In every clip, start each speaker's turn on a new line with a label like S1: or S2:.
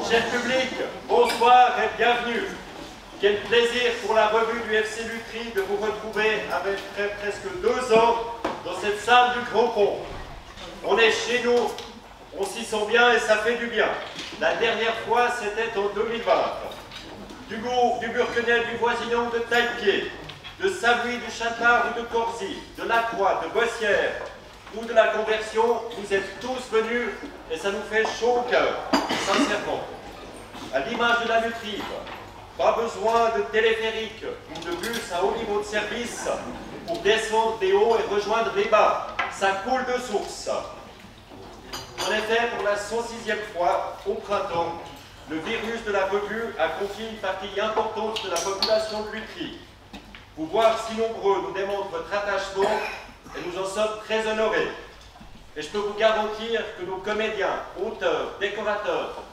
S1: Cher public, bonsoir et bienvenue. Quel plaisir pour la revue du FC Lutry de vous retrouver après presque 2 ans dans cette salle du Grand Pont. On est chez nous, on s'y sent bien et ça fait du bien. La dernière fois, c'était en 2020. Du Gour, du Burquenel, du Voisinant, de Taillepied, de Savuy, du Châtard ou de Corzy, de Lacroix, de Boissière ou de la Conversion, vous êtes tous venus et ça nous fait chaud au cœur, sincèrement. À l'image de la Lutry, pas besoin de téléphérique ou de bus à haut niveau de service pour descendre des hauts et rejoindre les bas. Ça coule de source. En effet, pour la 106e fois, au printemps, le virus de la revue a confié une partie importante de la population de Lutry. Vous voir si nombreux nous démontre votre attachement et nous en sommes très honorés. Et je peux vous garantir que nos comédiens, auteurs, décorateurs,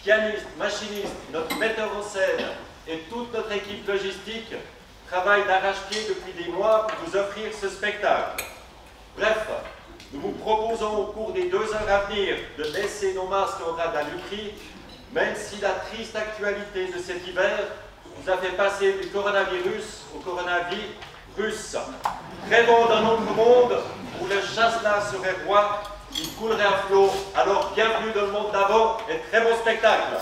S1: pianistes, machinistes, notre metteur en scène et toute notre équipe logistique travaillent d'arrache-pied depuis des mois pour vous offrir ce spectacle. Bref, nous vous proposons au cours des 2 heures à venir de laisser nos masques en rade à Lutry, même si la triste actualité de cet hiver nous a fait passer du coronavirus au coronavirus. Rêvant d'un autre monde où le chasse-là serait roi, il coulerait à flot. Alors bienvenue dans le monde d'avant et très bon spectacle.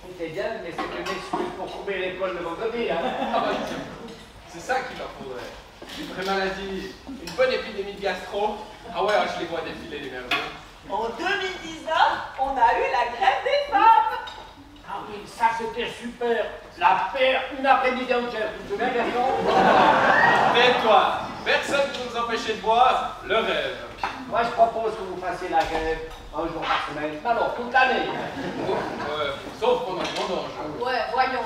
S2: C'était bien, mais c'est une excuse pour couper l'école le vendredi, hein.
S3: Ah bah, c'est ça qu'il leur faudrait. Une vraie maladie, une bonne épidémie de gastro. Ah ouais, je les vois défiler les merveilles.
S4: En 2019, on a eu la grève des femmes.
S2: Ah oui, ça c'était super. La paire, une après-midi entière. Tu te souviens, garçon?
S3: Tais-toi, personne ne nous empêchait de boire, le rêve.
S2: Moi, je propose que vous fassiez la grève 1 jour par semaine. Alors, toute l'année.
S3: Sauf pendant le vendange.
S5: Ouais, voyons.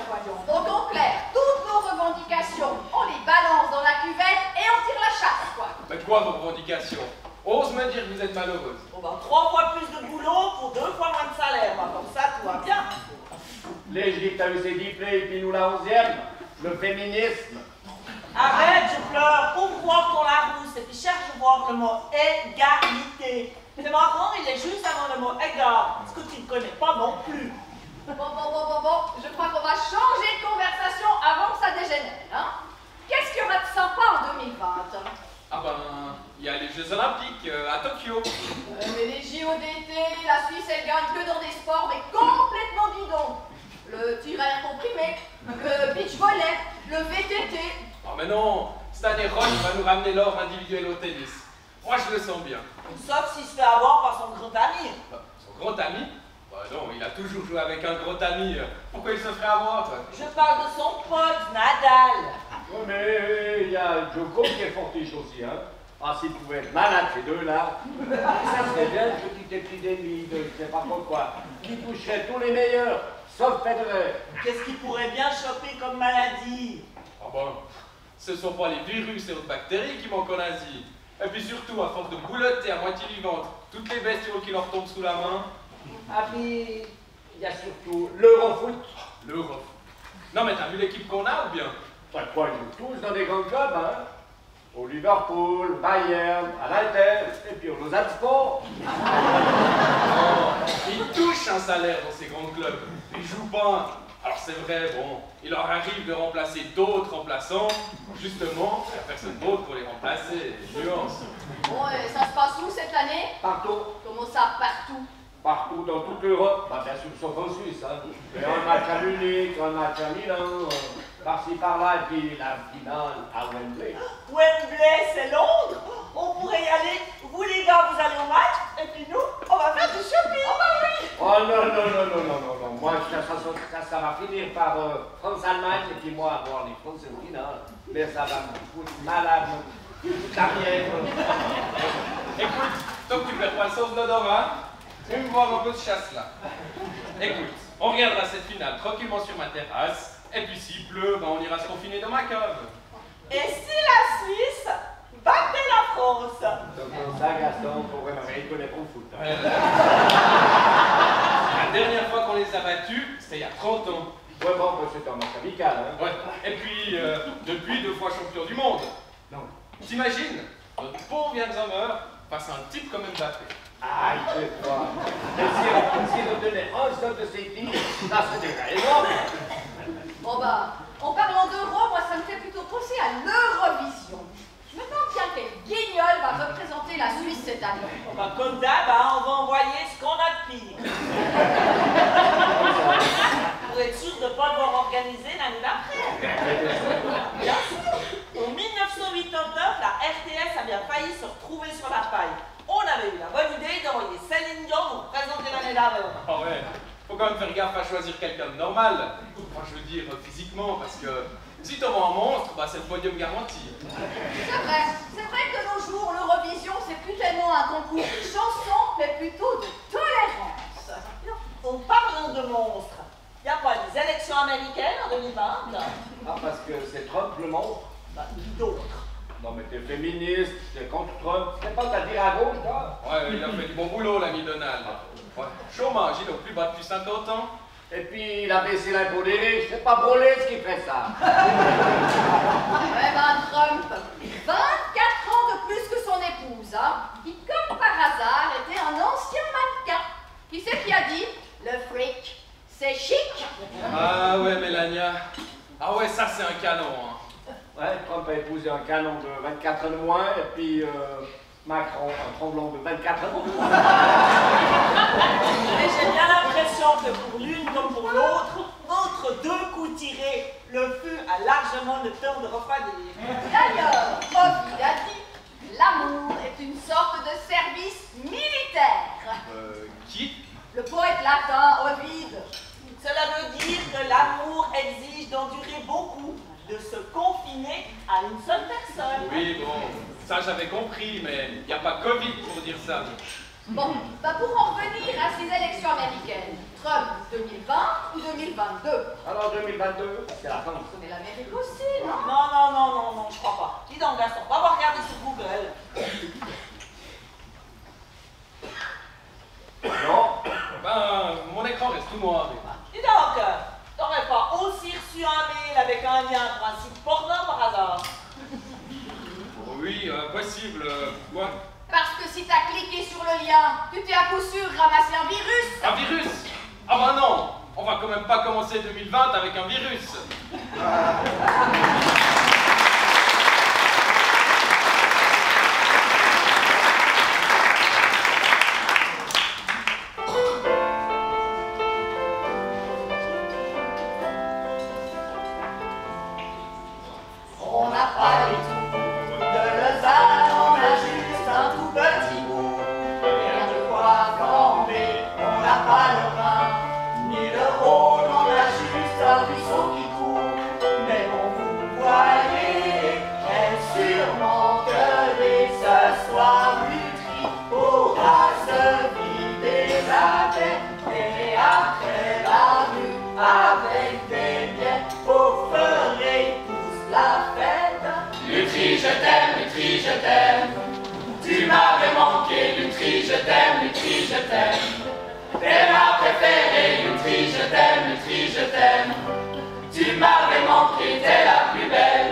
S5: Donc, en clair, toutes nos revendications, on les balance dans la cuvette et on tire la chasse, quoi.
S3: Mais quoi, vos revendications? Ose me dire que vous êtes malheureuse.
S4: Bon ben, 3 fois plus de boulot pour 2 fois moins de salaire. Ben, comme ça, tout va bien.
S2: Les t'as eu ses diplômes et puis nous la 11e. Le féminisme.
S4: Arrête, je pleure. Ouvre voir ton Larousse et puis cherche voir le mot égalité. C'est marrant, il est juste avant le mot égard, ce que tu ne connais pas non plus.
S5: Bon, je crois qu'on va changer de conversation avant que ça dégénère, hein. Qu'est-ce qu'il y aura de sympa en 2020?
S3: Ah ben, il y a les Jeux Olympiques à Tokyo.
S5: Mais les JO d'été, la Suisse, elle gagne que dans des sports, mais complètement bidons. Le tir à l'air comprimé, le beach volley, le VTT.
S3: Oh mais non, cette année Roche va nous ramener l'or individuel au tennis. Moi je le sens bien.
S4: Sauf s'il se fait avoir par son grand ami.
S3: Son grand ami? Bah non, il a toujours joué avec un gros ami. Pourquoi il se ferait avoir?
S4: Je parle de son pote, Nadal.
S2: Oui, mais il y a Djoko qui est fortiche aussi, hein. Ah, s'ils pouvaient être malades, ces deux-là, ça serait bien une petite épidémie de je sais pas quoi, qui toucherait tous les meilleurs, sauf Federer.
S4: Qu'est-ce qui pourrait bien choper comme maladie?
S3: Ah bon, ce sont pas les virus et autres bactéries qui manquent en Asie. Et puis surtout, à force de boulotter à moitié vivante toutes les bestioles qui leur tombent sous la main.
S2: Ah, puis il y a surtout l'Eurofoot.
S3: L'Eurofoot. Non mais t'as vu l'équipe qu'on a ou bien?
S2: Bah quoi, ils jouent tous dans des grands clubs, hein. Au Liverpool, Bayern, à l'Inter, et puis au Lausanne Sport.
S3: Ils touchent un salaire dans ces grands clubs. Ils jouent pas. Alors c'est vrai, bon, il leur arrive de remplacer d'autres remplaçants. Justement, il n'y a personne d'autre pour les remplacer. Nuance.
S5: Bon, et ça se passe où cette année?
S2: Partout.
S5: Comment ça, partout?
S2: Partout dans toute l'Europe. Bah bien sûr, sauf en Suisse, hein. Mais un match à Munich, un match à Milan. par-ci par-là, et puis la finale à Wembley.
S4: Wembley, c'est Londres. On pourrait y aller. Vous les gars, vous allez au match, et puis nous, on va faire du shopping. Oh bah oui.
S2: Oh non, non, non, non, non, non, non. Moi, ça va finir par France-Allemagne, et puis moi, avoir les Français au final. Mais ça va me foutre malade, toute la mienne.
S3: Écoute, tant que tu perds pas le sens de l'odorat, tu vas me voir un peu de chasse là. Écoute, on regardera cette finale tranquillement sur ma terrasse, et puis s'il pleut, ben, on ira se confiner dans ma cave.
S4: Et si la Suisse battait la France?
S2: Donc ça, Gaston, pour vraiment, il connaît pas le foot. Hein.
S3: La dernière fois qu'on les a battus, c'était il y a 30 ans.
S2: Ouais, bon, c'est un match amical, hein.
S3: Ouais. Et puis, depuis 2 fois champion du monde.
S2: Non.
S3: T'imagines, notre pauvre Jan Sommer face à un type comme Mbappé.
S2: Aïe, je crois. Si on donnait un seul de ces tirs, ça serait déjà énorme.
S5: Bon bah, en parlant d'euro, moi ça me fait plutôt penser à l'Eurovision. Je me demande bien quel guignol va représenter la Suisse cette année.
S4: Oh bah, comme d'hab, hein, on va envoyer ce qu'on a de pire. Pour être sûr de ne pas devoir organiser l'année d'après. Bien sûr. En 1989, la RTS a bien failli se retrouver sur la paille. On avait eu la bonne idée d'envoyer Céline Dion pour présenter l'année d'avant.
S3: Ah ouais, faut quand même faire gaffe à choisir quelqu'un de normal. Enfin, je veux dire physiquement, parce que si t'envoies un monstre, bah c'est le podium garanti.
S5: C'est vrai que de nos jours, l'Eurovision, c'est plus tellement un concours de chansons, mais plutôt de tolérance.
S4: En parlant de monstres, il n'y a pas des élections américaines en 2020?
S2: Ah, parce que c'est Trump le monstre?
S4: Bah, qui d'autre?
S2: Non, mais t'es féministe, t'es contre Trump, c'est pas qu'à dire à gauche, toi?
S3: Ouais, il a fait du bon boulot, l'ami Donald. Ouais. Chômage, il est au plus bas depuis 50 ans.
S2: Et puis, il a baissé l'impôt des riches, c'est pas Brolès qui ferait ça.
S5: Ouais ben Trump, 24 ans de plus que son épouse, hein, qui comme par hasard était un ancien mannequin. Qui c'est qui a dit? Le fric, c'est chic.
S3: Ah ouais, Mélania. Ah ouais, ça c'est un canon. Hein.
S2: Ouais, Trump a épousé un canon de 24 ans de moins, et puis Macron, un tremblant de 24 ans de moins.
S4: Mais j'ai bien l'impression que pour l'une comme pour l'autre, entre deux coups tirés, le feu a largement le temps de refroidir.
S5: D'ailleurs, Ovid a dit, l'amour est une sorte de service militaire.
S3: Qui?
S5: Le poète latin Ovide.
S4: Cela veut dire que l'amour exige d'endurer beaucoup, de se confiner à une seule personne.
S3: Oui, bon, ça j'avais compris, mais il n'y a pas Covid pour dire ça.
S5: Bon, bah pour en revenir à ces élections américaines, Trump 2020 ou 2022?
S2: Alors 2022, c'est la France.
S5: Mais l'Amérique aussi, non?
S4: Non, je crois pas. Dis donc, Gaston, va voir regarder sur Google.
S2: Non.
S3: Ben, mon écran reste tout noir.
S4: Dis donc, t'aurais pas aussi reçu un mail avec un lien pour un site porno par hasard?
S3: Oui, possible. Pourquoi?
S5: Parce que si t'as cliqué sur le lien, tu t'es à coup sûr ramassé un virus.
S3: Un virus? Ah ben non, on va quand même pas commencer 2020 avec un virus.
S5: On n'a pas du tout de Lausanne, on a juste un tout petit bout. Rien de quoi camper, on n'a pas le Rhin, ni le Rhône, on a juste un ruisseau qui court. Mais bon, vous voyez, est sûrement que dès ce soir, Lutry pourra se vider la tête. Et après la rue, avec des biens, vous ferez tous la fête.
S6: Lutry, je t'aime, tu m'avais manqué, Lutry, je t'aime, t'es ma préférée, Lutry, je t'aime, tu m'avais manqué, t'es la plus belle,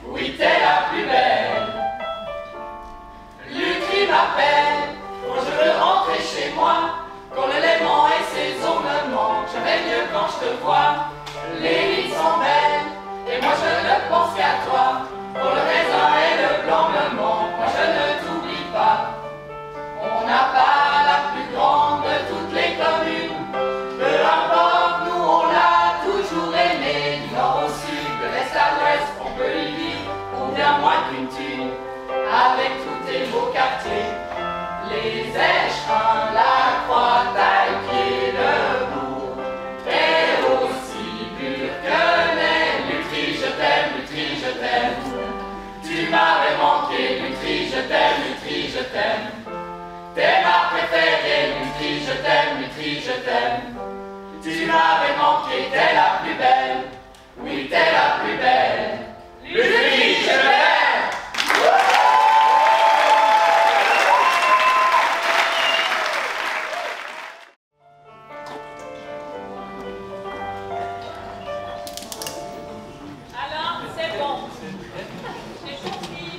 S6: oui, t'es la plus belle. Lutry m'appelle, quand je veux rentrer chez moi, quand le léman et ses ongles me manquent, je vais mieux quand je te vois, les vies sont belles, et moi je ne pense qu'à toi. Quand le raisin et le blanc me manquent, moi je ne t'oublie pas. On n'a pas la plus grande de toutes les communes. Peu importe, nous on l'a toujours aimé, du nord au sud, de t'aime. T'es ma préférée, Lutri, je t'aime, Lutri, je t'aime. Tu m'avais manqué, t'es la plus belle. Oui, t'es la plus belle. Lutri, je t'aime.
S4: Alors, c'est bon. J'ai compris.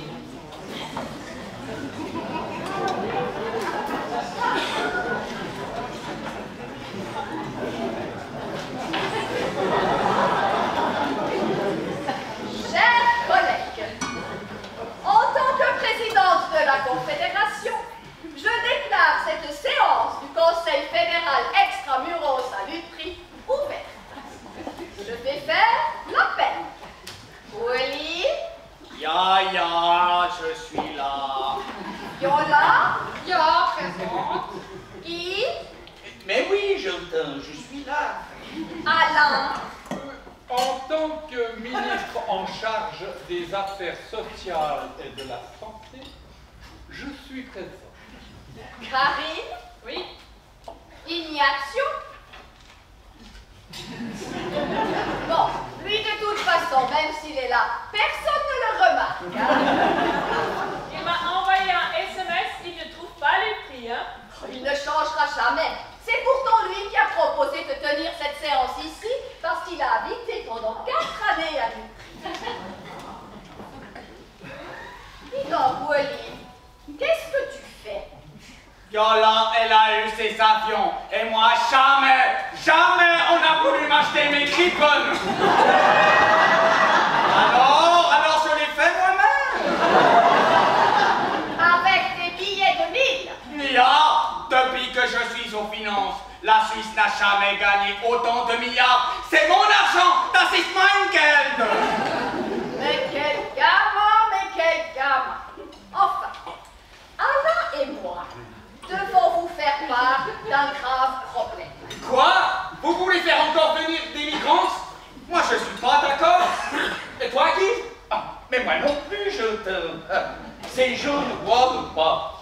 S5: Chers collègues, en tant que présidente de la Confédération, je déclare cette séance du Conseil fédéral extramuros à Lutry ouverte. Je vais faire l'appel. Willy,
S2: Ya, je suis là.
S5: Viola,
S6: Ya, présente.
S5: Guy,
S2: Mais oui, je suis là.
S5: Alain,
S7: En tant que ministre en charge des affaires sociales et de la santé, je suis présent.
S5: Karine,
S4: Oui.
S5: Ignacio. Bon, lui de toute façon, même s'il est là, personne ne le remarque. Hein?
S4: Il m'a envoyé un SMS, il ne trouve pas les prix, hein.
S5: Il ne changera jamais. C'est pourtant lui qui a proposé de tenir cette séance ici, parce qu'il a habité pendant 4 années à Lutry. Dis donc, Willy, qu'est-ce que tu fais?
S2: Viola, elle a eu ses avions. Et moi, jamais on a voulu m'acheter mes Gripen. Alors je l'ai fait moi-même.
S5: Avec des billets de 1000.
S2: Ya, depuis que je suis aux finances, la Suisse n'a jamais gagné autant de milliards. C'est mon argent, das ist mein Geld.
S5: Mais quel gamin. Enfin, Alain et moi devons vous faire part d'un grave problème.
S2: Quoi? Vous voulez faire encore venir des migrants? Moi, je suis pas d'accord. Et toi, Guy? Ah, mais moi non plus, c'est jaune, bois ou pas.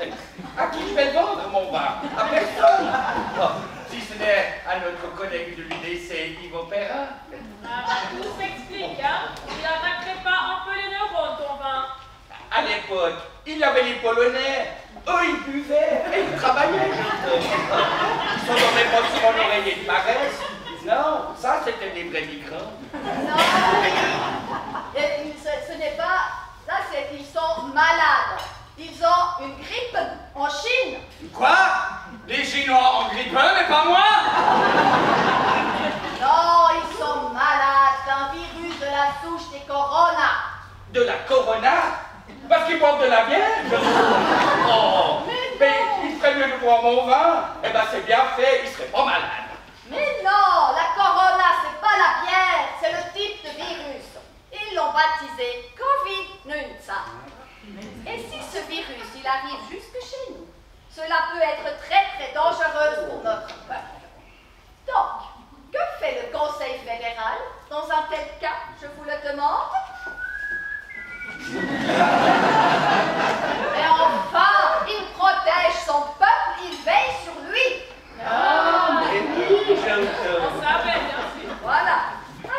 S2: À qui je vais vendre mon vin? À personne. Oh, si ce n'est à notre collègue de l'UDC, Yves Perrin.
S4: Ah, bah, tout s'explique, hein. Il attaquerait pas un peu les neurones, ton vin.
S2: À l'époque, il y avait les Polonais. Eux, ils buvaient et ils travaillaient. Ils sont tombés pas sur mon oreiller de paresse. Non, ça, c'était des vrais migrants.
S5: Non, ce n'est pas... Là, ils sont malades. Ils ont une grippe en Chine.
S2: Quoi? Les Chinois en grippe, mais pas moi?
S5: Non, ils sont malades d'un virus de la souche des coronas.
S2: De la corona? Parce qu'ils boivent de la bière? Oh, mais il ferait mieux de boire mon vin. Eh ben, c'est bien fait, il serait pas malade.
S5: Mais non, la corona, c'est pas la bière, c'est le type de virus. Ils l'ont baptisé Covid-19. Et si ce virus, il arrive jusque chez nous, cela peut être très dangereux pour notre peuple. Donc, que fait le Conseil fédéral dans un tel cas, je vous le demande? Mais enfin, il protège son peuple, il veille sur lui.
S2: Ah, mais oui,
S4: On savait, bien sûr.
S5: Voilà.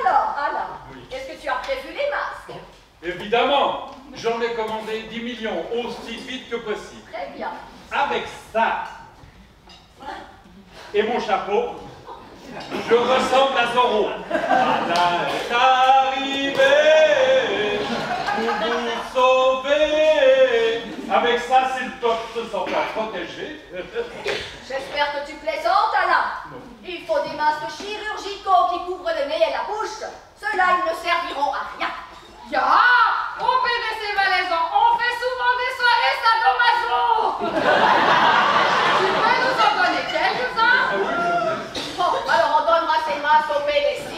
S5: Alors, Alain, est-ce que tu as prévu les masques?
S7: Évidemment, j'en ai commandé 10 millions, aussi vite que possible.
S5: Très bien.
S7: Avec ça et mon chapeau, je ressemble à Zorro. Alain est arrivé pour vous sauver. Avec ça, si le peuple se sent pas protégé.
S5: J'espère que tu plaisantes, Alain. Il faut des masques chirurgicaux qui couvrent le nez et la bouche. Ceux-là, ils ne serviront à rien.
S6: Ya, au PDC Valaisan, on fait souvent des soirées sadomaso. Tu peux nous en donner quelques-uns?
S5: Bon, alors on donnera ces masques au PDC.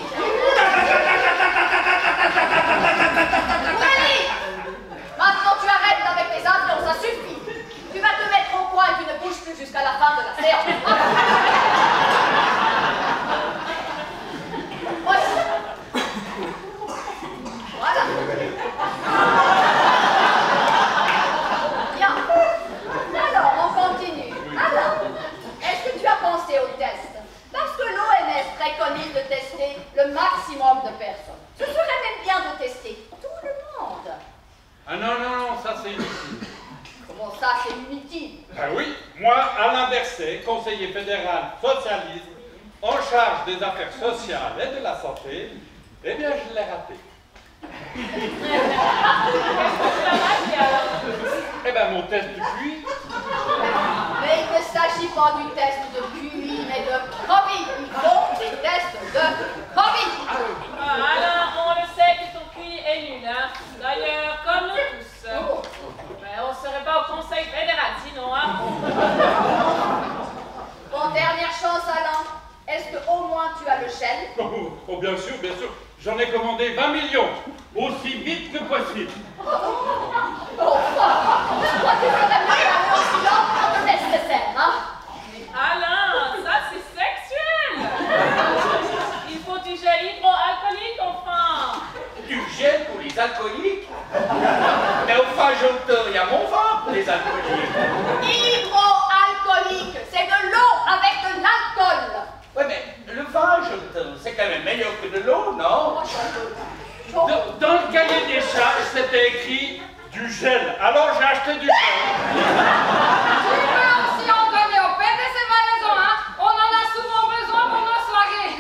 S5: Willy, maintenant tu arrêtes avec tes avions, ça suffit. Tu vas te mettre au coin et tu ne bouges plus jusqu'à la fin de la séance. Voici. Voilà. Bien.
S7: Moi, Alain Berset, conseiller fédéral socialiste, en charge des affaires sociales et de la santé, eh bien, je l'ai raté. Eh bien, mon test du QI.
S5: Mais il ne s'agit pas du test de QI, mais de Covid. Il faut des tests de Covid.
S8: Alain, on le sait que ton QI est nul, hein. D'ailleurs, comme nous tous. Mais on ne serait pas au Conseil fédéral sinon, hein.
S5: Bon, dernière chance, Alain. Est-ce qu'au moins tu as le gel?
S7: Oh, bien sûr, bien sûr. J'en ai commandé 20 millions, aussi vite que possible.
S5: Oh, je crois que tu ferais mieux d'aller aussi lentement que nécessaire, hein?
S8: Alain, ça c'est sexuel. Il faut du gel hydroalcoolique, enfin.
S2: Du gel pour les alcooliques? Mais enfin, il y a mon vin pour les alcooliques.
S5: Hydroalcoolique, c'est de l'eau avec de l'alcool.
S2: Ouais, mais le vin, c'est quand même meilleur que de l'eau, non?
S7: Dans le cahier des charges, c'était écrit du gel. Alors j'ai acheté du gel.
S6: Tu peux aussi en donner au père de ces valaisons, hein? On en a souvent besoin pour nos soirées.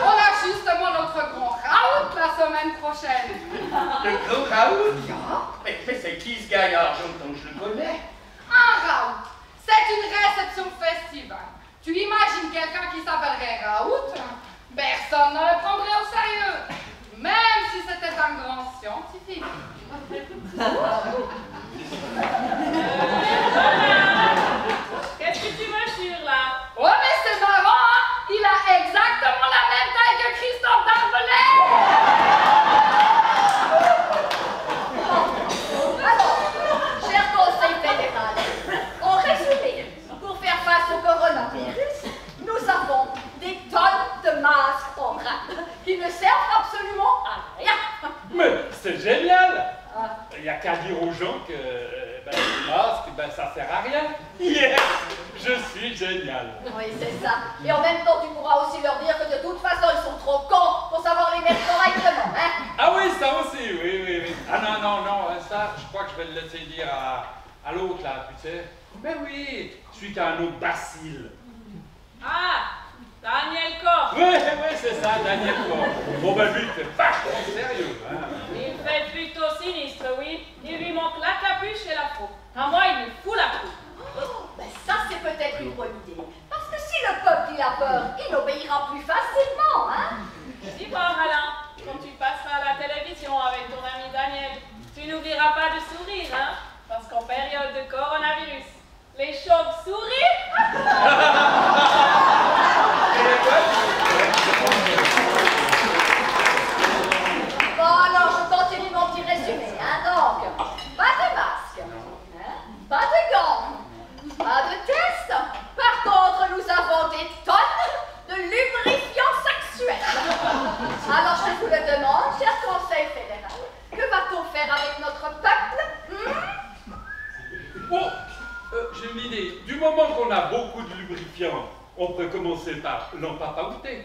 S6: On a justement notre grand raout la semaine prochaine.
S2: Le gros raout? Mais c'est qui ce gars à Argenton? Je le connais.
S6: Un raout, c'est une réception festive. Tu imagines quelqu'un qui s'appellerait Raoult? Personne ne le prendrait au sérieux, même si c'était un grand scientifique.
S8: Qu'est-ce que tu mesures là?
S6: Ouais, mais c'est marrant, hein? Il a exactement la même taille que Christophe Darbelet!
S5: Alors, cher Conseil fédéral, en résumé, pour faire face au coronavirus, nous avons des tonnes de masques en rade qui ne servent absolument à rien.
S7: Mais c'est génial. Il n'y a qu'à dire aux gens que les masques, ça sert à rien. Yes, je suis génial.
S5: Oui, c'est ça. Et en même temps, tu pourras aussi leur dire que de toute façon, ils sont trop cons pour savoir les mettre correctement, hein?
S7: Ah oui, ça aussi, oui. Ah non, ça, je crois que je vais le laisser dire à l'autre là, tu sais. Mais oui, celui qui a un autre bacille.
S8: Ah, Daniel Koch.
S7: Oui, c'est ça, Daniel Koch. Bon, lui, il fait vachement sérieux, hein.
S8: Il fait plutôt sinistre, oui. Il lui manque la capuche et la faux. À moi, il me fout la coupe.
S5: Oh, ben ça, c'est peut-être une bonne idée. Parce que si le peuple il a peur, il obéira plus facilement, hein?
S8: Dis fort, Alain, quand tu passeras à la télévision avec ton ami Daniel, tu n'oublieras pas de sourire, hein? Parce qu'en période de coronavirus, les chauves-souris.
S5: Bon, alors, je continue mon petit résumé, hein? Donc, pas de masque, hein? Pas de gants, pas de test. Par contre, nous avons des tonnes de lubrifiants sexuels. Alors, je vous le demande, cher Conseil fédéral, que va-t-on faire avec notre peuple?
S7: Bon, j'ai une idée. Du moment qu'on a beaucoup de lubrifiants, on peut commencer par l'empapaouter.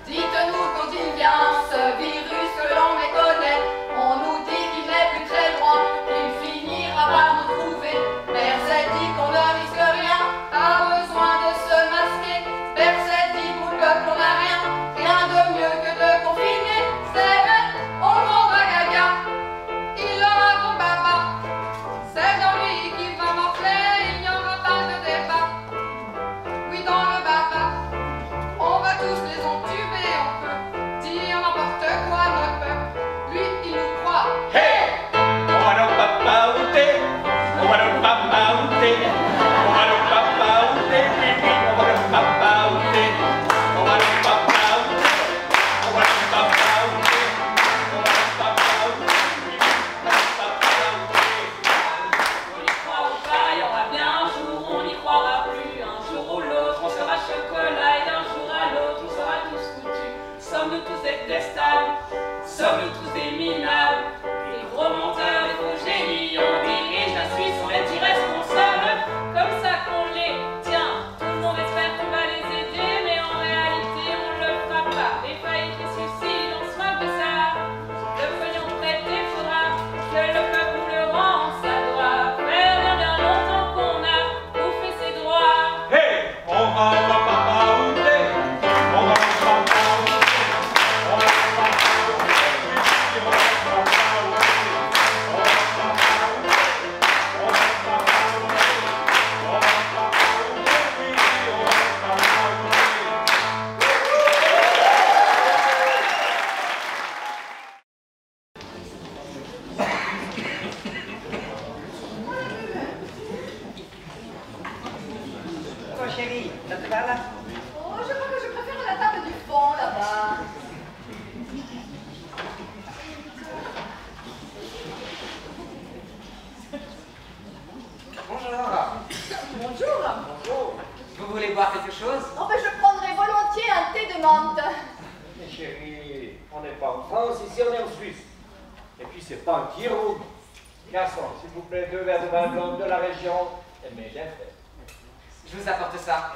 S6: Dites-nous quand il vient, ce virus que l'on méconnaît. On nous dit qu'il n'est plus très loin, qu'il finira par nous trouver. Berset dit qu'on ne risque rien, pas besoin de se masquer. Berset dit pour le peuple on n'a rien de mieux que de confiner. C'est vrai.
S9: toi, chérie, ça te va là?
S5: Oh, je crois que je préfère la table du fond, là-bas.
S9: Bonjour.
S5: Bonjour.
S9: Bonjour. Vous voulez boire quelque chose?
S5: Oh, ben, je prendrais volontiers un thé de menthe.
S2: Mais chérie, on n'est pas en France, ici on est en Suisse. Et puis c'est pas un Kiro. Garçon, s'il vous plaît, 2 verres de vin blanc de la région. Et mais bien fait.
S9: Je vous apporte ça.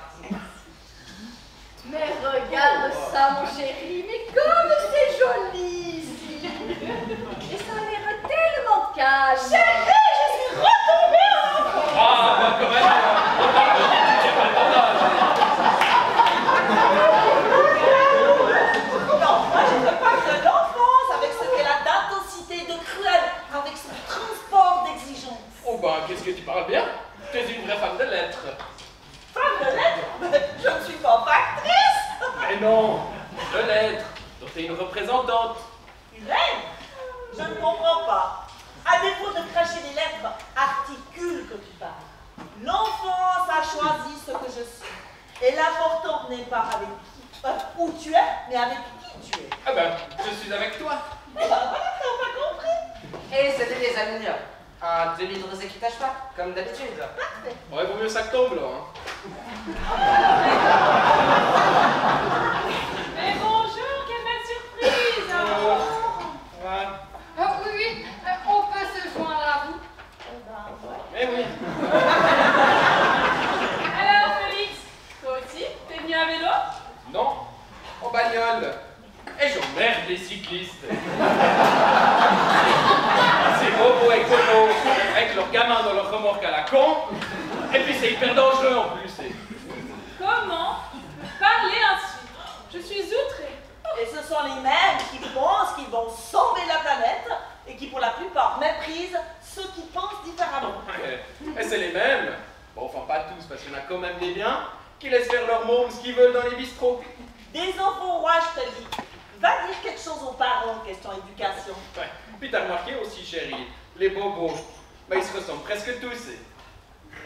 S5: Mais regarde ça, mon chéri, mais comme c'est joli ici. Et ça a l'air tellement calme. Chéri, je suis retombée en...
S3: Ah, bah quand même, on parle de tu pas ton âge.
S4: Non, moi je veux pas que l'enfance, avec ce qu'elle a d'intensité, de cruel, avec son transport d'exigence.
S3: Oh bah, qu'est-ce que tu parles bien? Tu es une vraie femme de lettres.
S4: Femme de lettres? Je ne suis pas factrice.
S3: Mais non, de lettres, dont tu es une représentante.
S4: Une lettre? Je ne comprends pas. À défaut de cracher les lettres, articule que tu parles. L'enfance a choisi ce que je suis. Et l'important n'est pas avec où tu es, mais avec qui tu es.
S3: Ah ben, je suis avec toi.
S4: Eh ben voilà, t'as pas compris.
S9: Et c'était des aluminiums. Un demi-drosé qui tâche pas, comme d'habitude.
S4: Parfait.
S3: Ouais, vaut mieux ça que tombe là. Hein.
S8: Mais bonjour, quelle belle surprise!
S3: Ouais.
S6: Oui, oui, on peut se joindre à vous.
S4: Eh ben ouais.
S3: Eh oui.
S8: Alors, Félix, toi aussi, t'es venu à vélo?
S3: Non, en bagnole. Et j'emmerde les cyclistes. Ces bobos écolos avec leurs gamins dans leur remorque à la con. Et puis c'est hyper dangereux en plus.
S8: Comment parler ainsi? Je suis outrée.
S4: Et ce sont les mêmes qui pensent qu'ils vont sauver la planète et qui, pour la plupart, méprisent ceux qui pensent différemment.
S3: Et c'est les mêmes. Bon, enfin pas tous, parce qu'il y en a quand même des biens qui laissent faire leur môme ce qu'ils veulent dans les bistrots.
S4: Des enfants rois, je te dis. Va dire quelque chose aux parents, question éducation.
S3: Ouais. Puis t'as remarqué aussi, chérie, les bobos, bah, ils se ressemblent presque tous.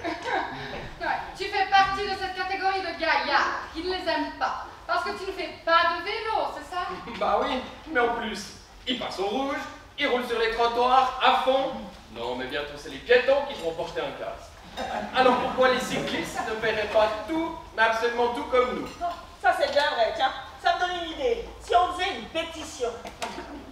S6: Ouais, tu fais partie de cette catégorie de gaillards qui ne les aiment pas. Parce que tu ne fais pas de vélo, c'est ça?
S3: Bah oui, mais en plus, ils passent au rouge, ils roulent sur les trottoirs à fond. Non, mais bientôt c'est les piétons qui vont porter un casque. Alors pourquoi les cyclistes ne feraient pas tout, mais absolument tout comme nous?
S4: Oh, ça c'est bien vrai, tiens. Ça me donne une idée. Si on faisait une pétition.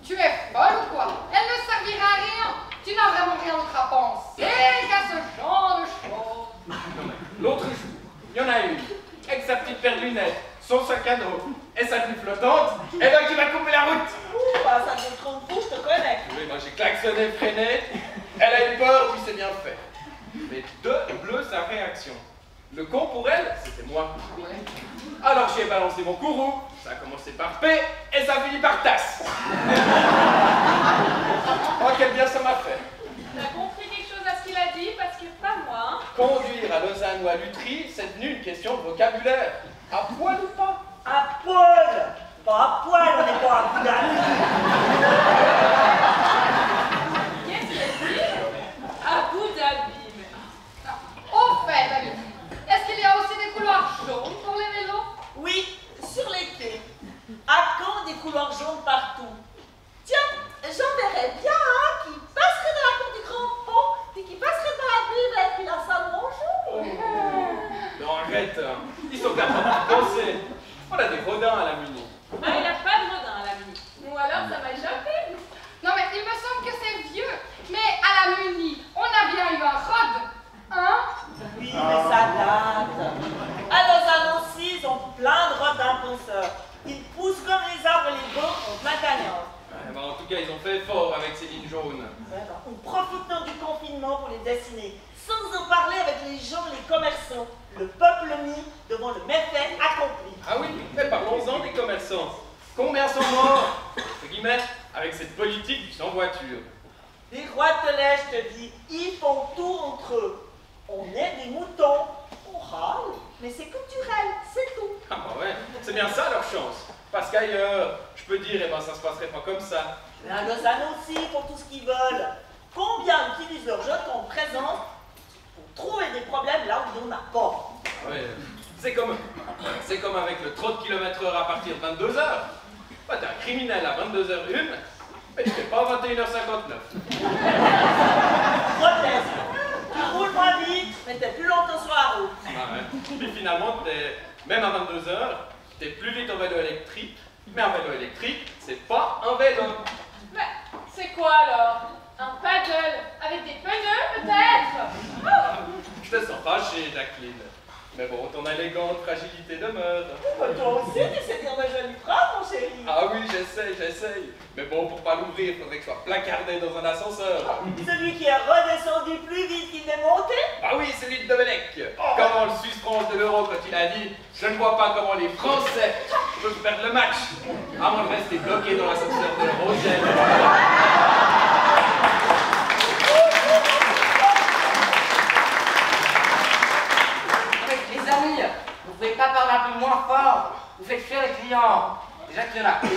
S6: Tu es folle ou quoi? Elle ne servira à rien. Tu n'as vraiment rien d'autre à penser qu'à ce genre de choses.
S3: Non, mais l'autre jour, il y en a une, avec sa petite paire de lunettes, son sac à dos et sa tenue flottante, et ben qui va couper la route.
S4: Ouh, bah, ça fait trop de fou, je te connais.
S3: Oui, moi j'ai klaxonné, freiné, elle a eu peur, puis c'est bien fait. Mais de bleu sa réaction. Le con pour elle, c'était moi. Alors j'ai balancé mon courroux, ça a commencé par P et ça a fini par tasse. Oh, quel bien ça m'a fait.
S8: T'as compris quelque chose à ce qu'il a dit? Parce que pas moi, hein?
S3: Conduire à Lausanne ou à Lutry, c'est devenu une question de vocabulaire. À poil ou pas?
S4: À Paul. Pas à poil, on n'est pas à poil.
S8: Qu'est-ce qu'il dit? Abu Dhabi, mais...
S6: Au fait, David, est-ce qu'il y a aussi des couloirs jaunes pour les vélos?
S4: Oui, sur les quais. À quand des couleurs jaunes partout? Tiens, j'en verrais bien un qui passerait dans la cour du grand pont, puis qui passerait dans la Bible et puis la salle bonjour.
S3: Non, arrête. Ils sont capables de penser. On a des rodins à la Muni.
S8: Ah, il n'a pas de rodin à la minute. Ou alors ça m'a échappé.
S6: Non mais il me semble que c'est vieux. Mais à la Muni, on a bien eu un rod. Hein?
S4: Oui, mais ça date. À Lausanne aussi, ils ont plein de rodins penseurs. Ils poussent comme les arbres et les baux en plein canyon.
S3: Ouais, bah, en tout cas, ils ont fait fort avec ces lignes jaunes.
S4: On profite du confinement pour les dessiner, sans en parler avec les gens, les commerçants. Le peuple mis devant le méfait accompli.
S3: Ah oui, mais parlons-en des commerçants. Combien sont morts, entre guillemets, avec cette politique du sans voiture?
S4: Les rois de lait, je te dis, ils font tout entre eux. On est des moutons, on râle, mais c'est culturel, c'est tout.
S3: Ah bah ouais, c'est bien ça leur chance. Parce qu'ailleurs, je peux dire, eh ben ça se passerait pas comme ça.
S4: Mais à Lausanne aussi, ils font tout ce qu'ils veulent. Combien utilisent leur jeton de présence pour trouver des problèmes là où il n'y en a pas?
S3: Ouais, C'est comme avec le trot de km/h à partir de 22h. Bah, t'es un criminel à 22h01, mais tu fais pas 21h59.
S4: Proteste. Tu roules moins vite, mais t'es plus longtemps sur la route.
S3: Ah ouais. Puis finalement, même à 22h, t'es plus vite en vélo électrique, mais un vélo électrique, c'est pas un vélo.
S8: Mais c'est quoi alors? Un paddle avec des pneus peut-être?
S3: Je te sens fâché, Jacqueline. Mais bon, ton élégante fragilité demeure.
S4: Toi aussi, tu sais dire de jolies phrases, mon chéri.
S3: Ah oui, j'essaye. Mais bon, pour pas l'ouvrir, il faudrait que je sois placardé dans un ascenseur.
S4: Celui qui est redescendu plus vite qu'il n'est monté?
S3: Ah oui, celui de Domenech. Comment le Suisse France de l'Euro quand il a dit « Je ne vois pas comment les Français peuvent perdre le match, à moins de rester bloqué dans l'ascenseur de l'Eurogel. »
S9: Les amis, vous pouvez pas parler un peu moins fort. Vous faites fuir les clients. Déjà qu'il y en a peu.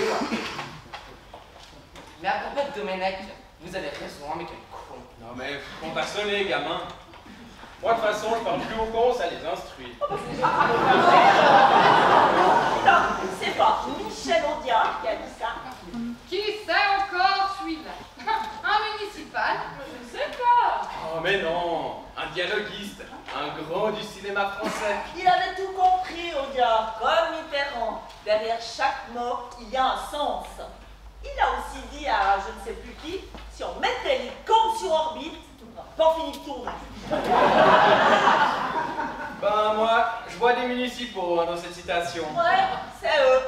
S9: Mais à propos de Domenech, vous avez raison, mais quel con.
S3: Non mais, on t'a sonné, gamin. Moi, de toute façon, je parle plus aux cons, ça les instruit.
S4: Non, c'est pas Michel Audiard qui a dit ça.
S6: Qui c'est encore celui-là? Un municipal?
S8: Je ne sais pas.
S3: Oh mais non, un dialoguiste, un grand du cinéma français.
S4: Il avait tout compris, Audiard, comme Mitterrand. Derrière chaque mot, il y a un sens. Il a aussi dit à je ne sais plus qui, si on mettait les cons sur orbite, on n'aurait pas fini de tourner.
S3: Ben moi, je vois des municipaux dans cette citation.
S4: Ouais, c'est eux.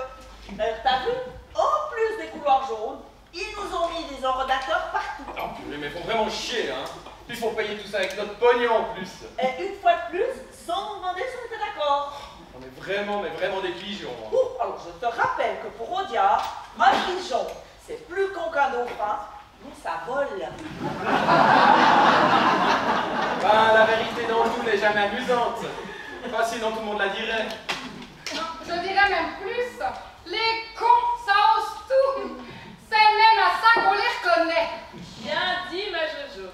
S4: T'as vu? En plus des couloirs jaunes, ils nous ont mis des enrodateurs partout.
S3: Non, mais ils font vraiment chier, hein. Il faut payer tout ça avec notre pognon en plus.
S4: Et une fois de plus, sans nous demander si on était d'accord.
S3: On est vraiment, mais vraiment des pigeons. Hein.
S4: Alors je te rappelle que pour Audiard, un pigeon, c'est plus con qu'un dauphin, mais ça vole.
S3: Ben, la vérité dans tout n'est jamais amusante. Enfin, sinon tout le monde la dirait.
S6: Non, je dirais même plus. Les cons, ça ose tout. C'est même à ça qu'on les reconnaît.
S8: Bien dit, ma Jojo.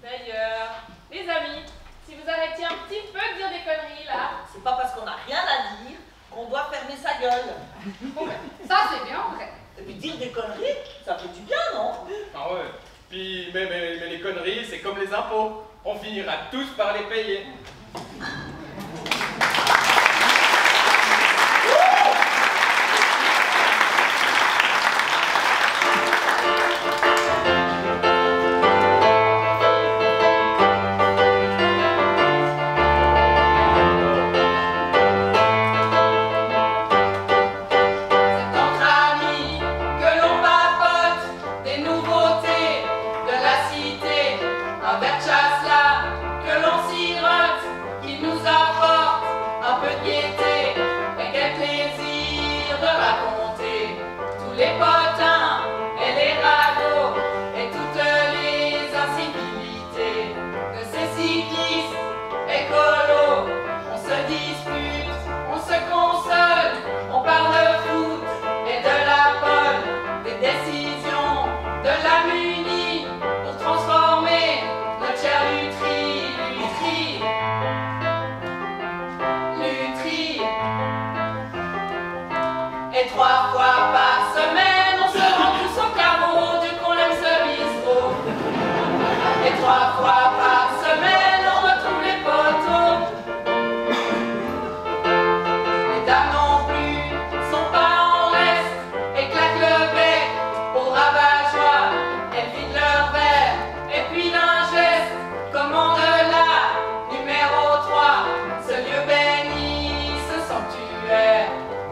S8: D'ailleurs, les amis, si vous arrêtiez un petit peu de dire des conneries là.
S4: C'est pas parce qu'on n'a rien à dire qu'on doit fermer sa gueule.
S6: Ça, c'est bien vrai.
S4: Et puis dire des conneries, ça fait du bien, non?
S3: Ah ouais. Puis, mais les conneries, c'est comme les impôts. On finira tous par les payer.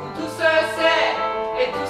S6: Où tout se sait et tout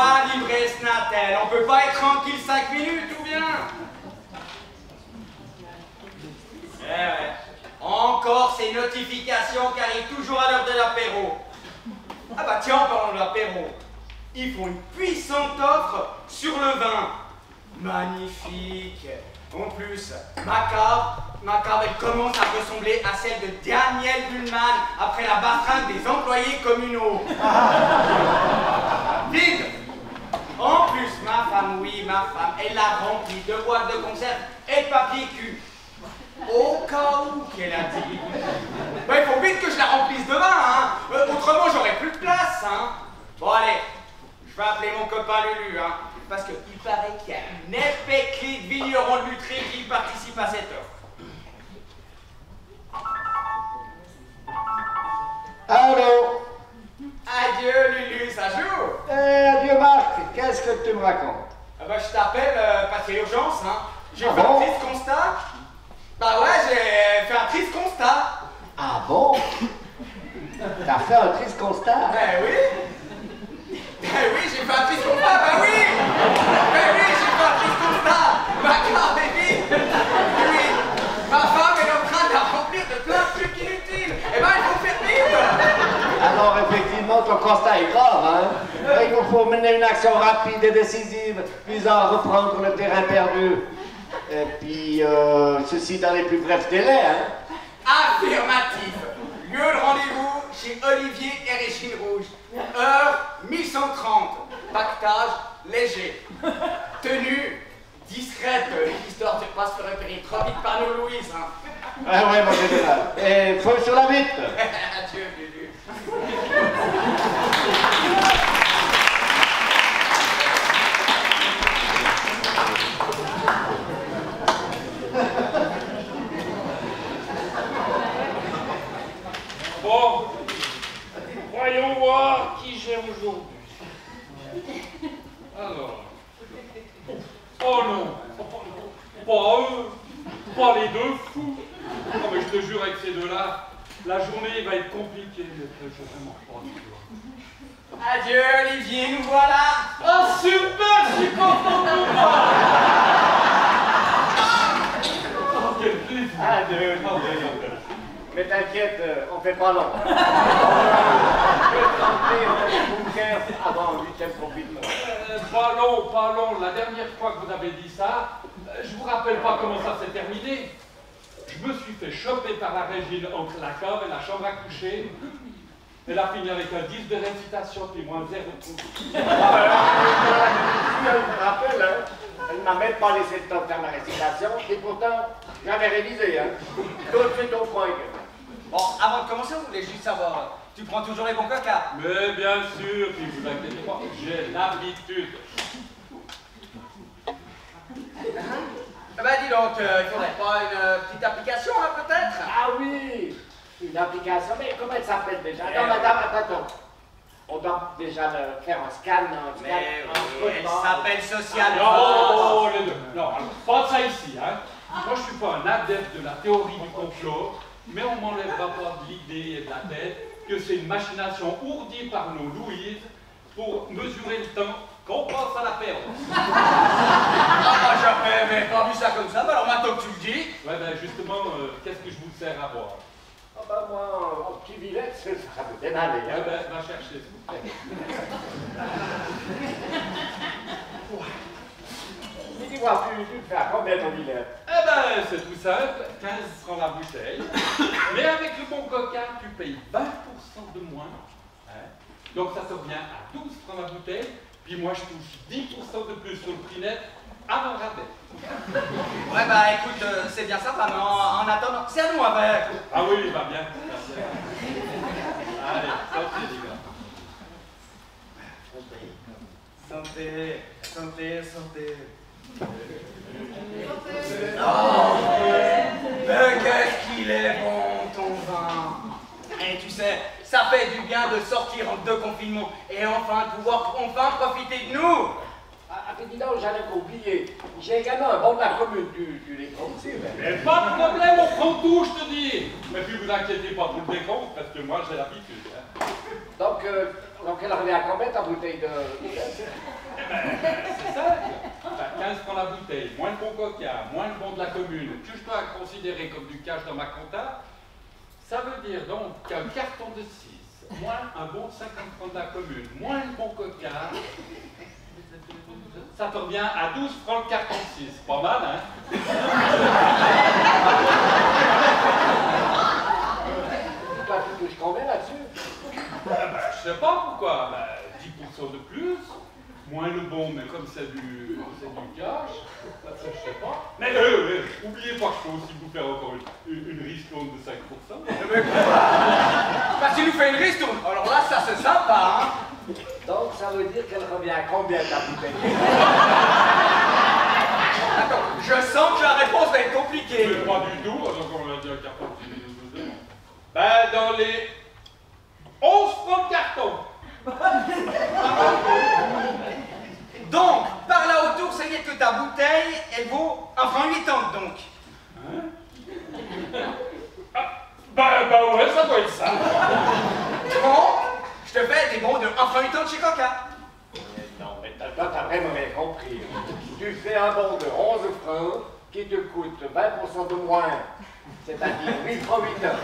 S9: Envoie livrer Snatel. On peut pas être tranquille 5 minutes ou bien? Eh ouais. Encore ces notifications qui arrivent toujours à l'heure de l'apéro. Ah bah tiens, en parlant de l'apéro, ils font une puissante offre sur le vin. Magnifique. En plus, ma cave, elle commence à ressembler à celle de Daniel Bullman après la bastringue des employés communaux. Vide. En plus, ma femme, elle l'a remplie de boîtes de conserve et de papier cul. Au cas où qu'elle a dit. Bah, il faut vite que je la remplisse de vin, hein. Autrement, j'aurais plus de place, hein. Bon, allez, je vais appeler mon copain Lulu, hein. Parce qu'il paraît qu'il y a une épée clé de vigneron de Lutry qui participe à cette offre.
S10: Allô?
S9: Adieu, Lulu, ça joue?
S10: Adieu, Marc. Qu'est-ce que tu me racontes?
S9: Ah bah, je t'appelle parce qu'il y a urgence, hein. J'ai fait
S10: bon?
S9: un triste constat. Bah ouais, j'ai fait un triste constat.
S10: Ah bon? T'as fait un triste constat?
S9: Ben oui. Ben oui, j'ai fait un triste constat, ben oui. Ben oui, j'ai fait un triste constat. Ma carte est vide. Oui. Ma femme est en train de la remplir de plein de trucs inutiles. Eh ben, il faut faire vite.
S10: Alors, effectivement, ton constat est grave, hein? Il nous faut mener une action rapide et décisive visant à reprendre le terrain perdu. Et puis, ceci dans les plus brefs délais, hein?
S9: Affirmatif. Lieu de rendez-vous chez Olivier et Régine Rouge. Heure 1130. Pactage léger. Tenue discrète, histoire de ne pas se faire repérer trop vite par nos Louise. Hein.
S10: Ah ouais, mon général. Et feu sur la vitre.
S9: Adieu, Lulu.
S7: Bon, voyons voir qui j'ai aujourd'hui. Alors. Oh non, pas eux, pas les deux fous. Non mais je te jure avec ces deux-là, la journée va être compliquée. Je vraiment pas.
S9: Adieu, Olivier, nous voilà.
S7: Oh super, je suis content de vous voir. Oh, quel plaisir.
S10: Adieu, mais t'inquiète, on fait pas long. Je vais tenter un bunker avant le 8e confinement.
S7: Pas long. La dernière fois que vous avez dit ça, je vous rappelle pas comment ça s'est terminé. Je me suis fait choper par la Régine entre la cave et la chambre à coucher. Elle a fini avec un 10 de récitation, puis moins 0 de coup.
S10: Je me rappelle, hein, elle m'a même pas laissé le temps de faire ma récitation, et pourtant, j'avais révisé, hein. Tout de suite au point.
S9: Bon, avant de commencer, on voulait juste savoir, tu prends toujours les bons coca?
S7: Mais bien sûr, puis vous inquiétez pas, j'ai l'habitude.
S9: Eh ben dis donc, il faudrait pas une petite application là peut-être?
S10: Ah oui, une application, mais comment elle s'appelle déjà? Attends, madame, attends. On doit déjà faire un scan,
S9: Mais oui, elle s'appelle Social.
S7: Non, les deux. Non, alors, pas de ça ici, hein. Moi, je suis pas un adepte de la théorie du complot, mais on m'enlèvera pas de l'idée et de la tête que c'est une machination ourdie par nos Louise pour mesurer le temps qu'on passe à l'apéro.
S9: Ah, j'avais pas vu ça comme ça, mais alors maintenant que tu le dis.
S7: Ouais, ben justement, qu'est-ce que je vous sers à boire?
S10: Ah bah moi, un petit billet, ça peut bien aller, hein.
S7: Ouais, ben, va chercher, s'il vous plaît.
S10: Dis-moi, tu fais à combien ton billet?
S7: Eh ben, c'est tout simple, 15 francs la bouteille. Mais avec le bon coca, tu payes 20% de moins. Hein? Donc ça te revient à 12 francs la bouteille. Puis moi, je touche 10% de plus sur le prix net avant le rabais.
S9: Ouais, bah écoute, c'est bien ça, mais en attendant, c'est à nous avec.
S7: Ah oui, va bien. Allez, sortez, les gars.
S9: Santé, santé, santé. Oh, mais qu'est-ce qu'il est bon ton vin. Et tu sais, ça fait du bien de sortir en 2 confinements et enfin de pouvoir profiter de nous.
S2: puis dis donc, j'allais oublier. J'ai également un bon de la commune, tu les comptes aussi,
S7: Mais pas de problème, on prend tout, je te dis. Mais puis vous inquiétez pas pour le décompte, parce que moi j'ai l'habitude. Hein.
S2: Donc elle revient à combien ta bouteille de...
S7: C'est ça. 15 francs la bouteille, moins le bon coca, moins le bon de la commune, que je dois considérer comme du cash dans ma compta, ça veut dire donc qu'un carton de 6, moins un bon 50 francs de la commune, moins le bon coca, ça te revient à 12 francs le carton de 6. Pas mal, hein?
S2: Toi, tu touches combien là-dessus?
S7: Je sais pas pourquoi. 10% de plus. Moins le bon, mais comme c'est du cash, ça, je sais pas. Mais oubliez pas que je peux aussi vous faire encore une ristourne de 5%.
S9: Bah, tu nous fais une ristourne. Alors là, ça c'est sympa, hein.
S2: Donc ça veut dire qu'elle revient à combien ta bouteille?
S9: Attends, je sens que la réponse va être compliquée.
S7: Pas du tout, donc on a dit un carton de 6 Ben, dans les 11 francs de carton.
S9: Donc, par là autour, ça veut dire que ta bouteille, elle vaut 1 franc 80 donc.
S7: Hein? Bah ouais, ça doit être ça.
S9: Bon, je te fais des bons de 1 franc 80 chez Coca.
S2: Non, mais toi, t'as vraiment bien compris. Tu fais un bon de 11 francs qui te coûte 20% de moins, c'est-à-dire 8 francs 8 heures.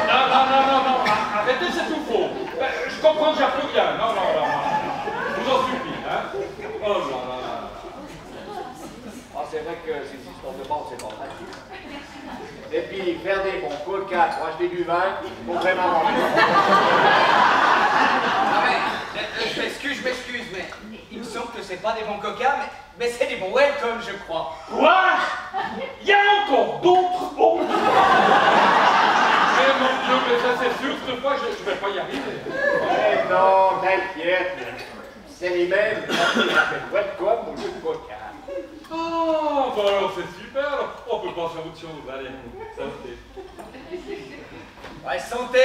S7: Non, arrêtez, c'est tout faux. Je comprends déjà plus rien. Non. Je vous en supplie, hein. Oh là là.
S2: Ah, c'est vrai que ces histoires de banque, c'est pas pratique. Et puis, faire des bons coca pour acheter du vin, faut vraiment manger.
S9: Ah mais, je m'excuse, mais il me semble que c'est pas des bons Coca, mais c'est des bons Welcome, je crois.
S7: Quoi? Il y a encore d'autres bons? Mais mon Dieu, mais ça c'est sûr, cette fois je vais pas y arriver.
S2: Mais non, t'inquiète. C'est les mêmes qui s'appellent Welcome au lieu de Coca.
S7: Oh, bah alors c'est super, on peut passer à autre chose, allez, ça se
S9: Ouais, santé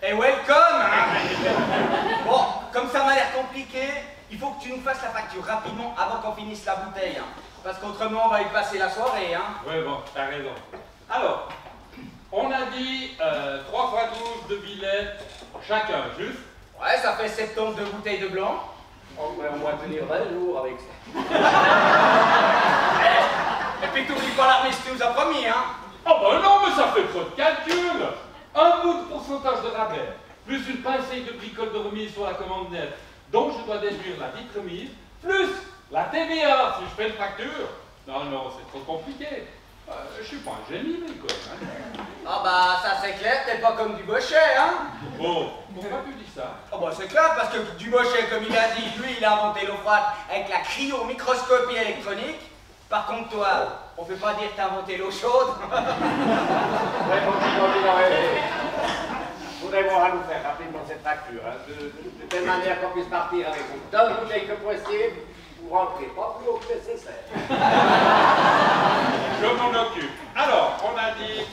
S9: et welcome, hein. Bon, comme ça m'a l'air compliqué, il faut que tu nous fasses la facture rapidement avant qu'on finisse la bouteille, hein. Parce qu'autrement, on va y passer la soirée, hein.
S7: Ouais, bon, t'as raison. Alors, on a dit 3 fois 12 de billets chacun, juste?
S9: Ouais, ça fait 72 bouteilles de blanc.
S2: On va tenir 20 jours avec ça.
S9: Et puis t'oublies pas l'armée que tu nous as promis, hein.
S7: Oh bah non, mais ça fait trop de calcul. Un bout de pourcentage de rabais, plus une pincée de bricole de remise sur la commande nette, dont je dois déduire la dite remise, plus la TVA si je fais une facture. Non, c'est trop compliqué. Je suis pas un génie, mais quoi. Hein.
S9: Ah bah, ça c'est clair, t'es pas comme Dubochet, hein.
S7: Oh, pourquoi tu dis ça?
S9: Ah bah c'est clair, parce que Dubochet, comme il a dit, lui, il a inventé l'eau froide avec la cryomicroscopie électronique. Par contre, toi, on peut pas dire que t'as inventé l'eau chaude.
S2: Je voudrais voir à nous faire rapidement cette facture, hein, de telle manière qu'on puisse partir avec vous. Tant de bouteilles que possible, vous rentrez pas plus haut que nécessaire.
S7: Je m'en occupe. Alors, on a dit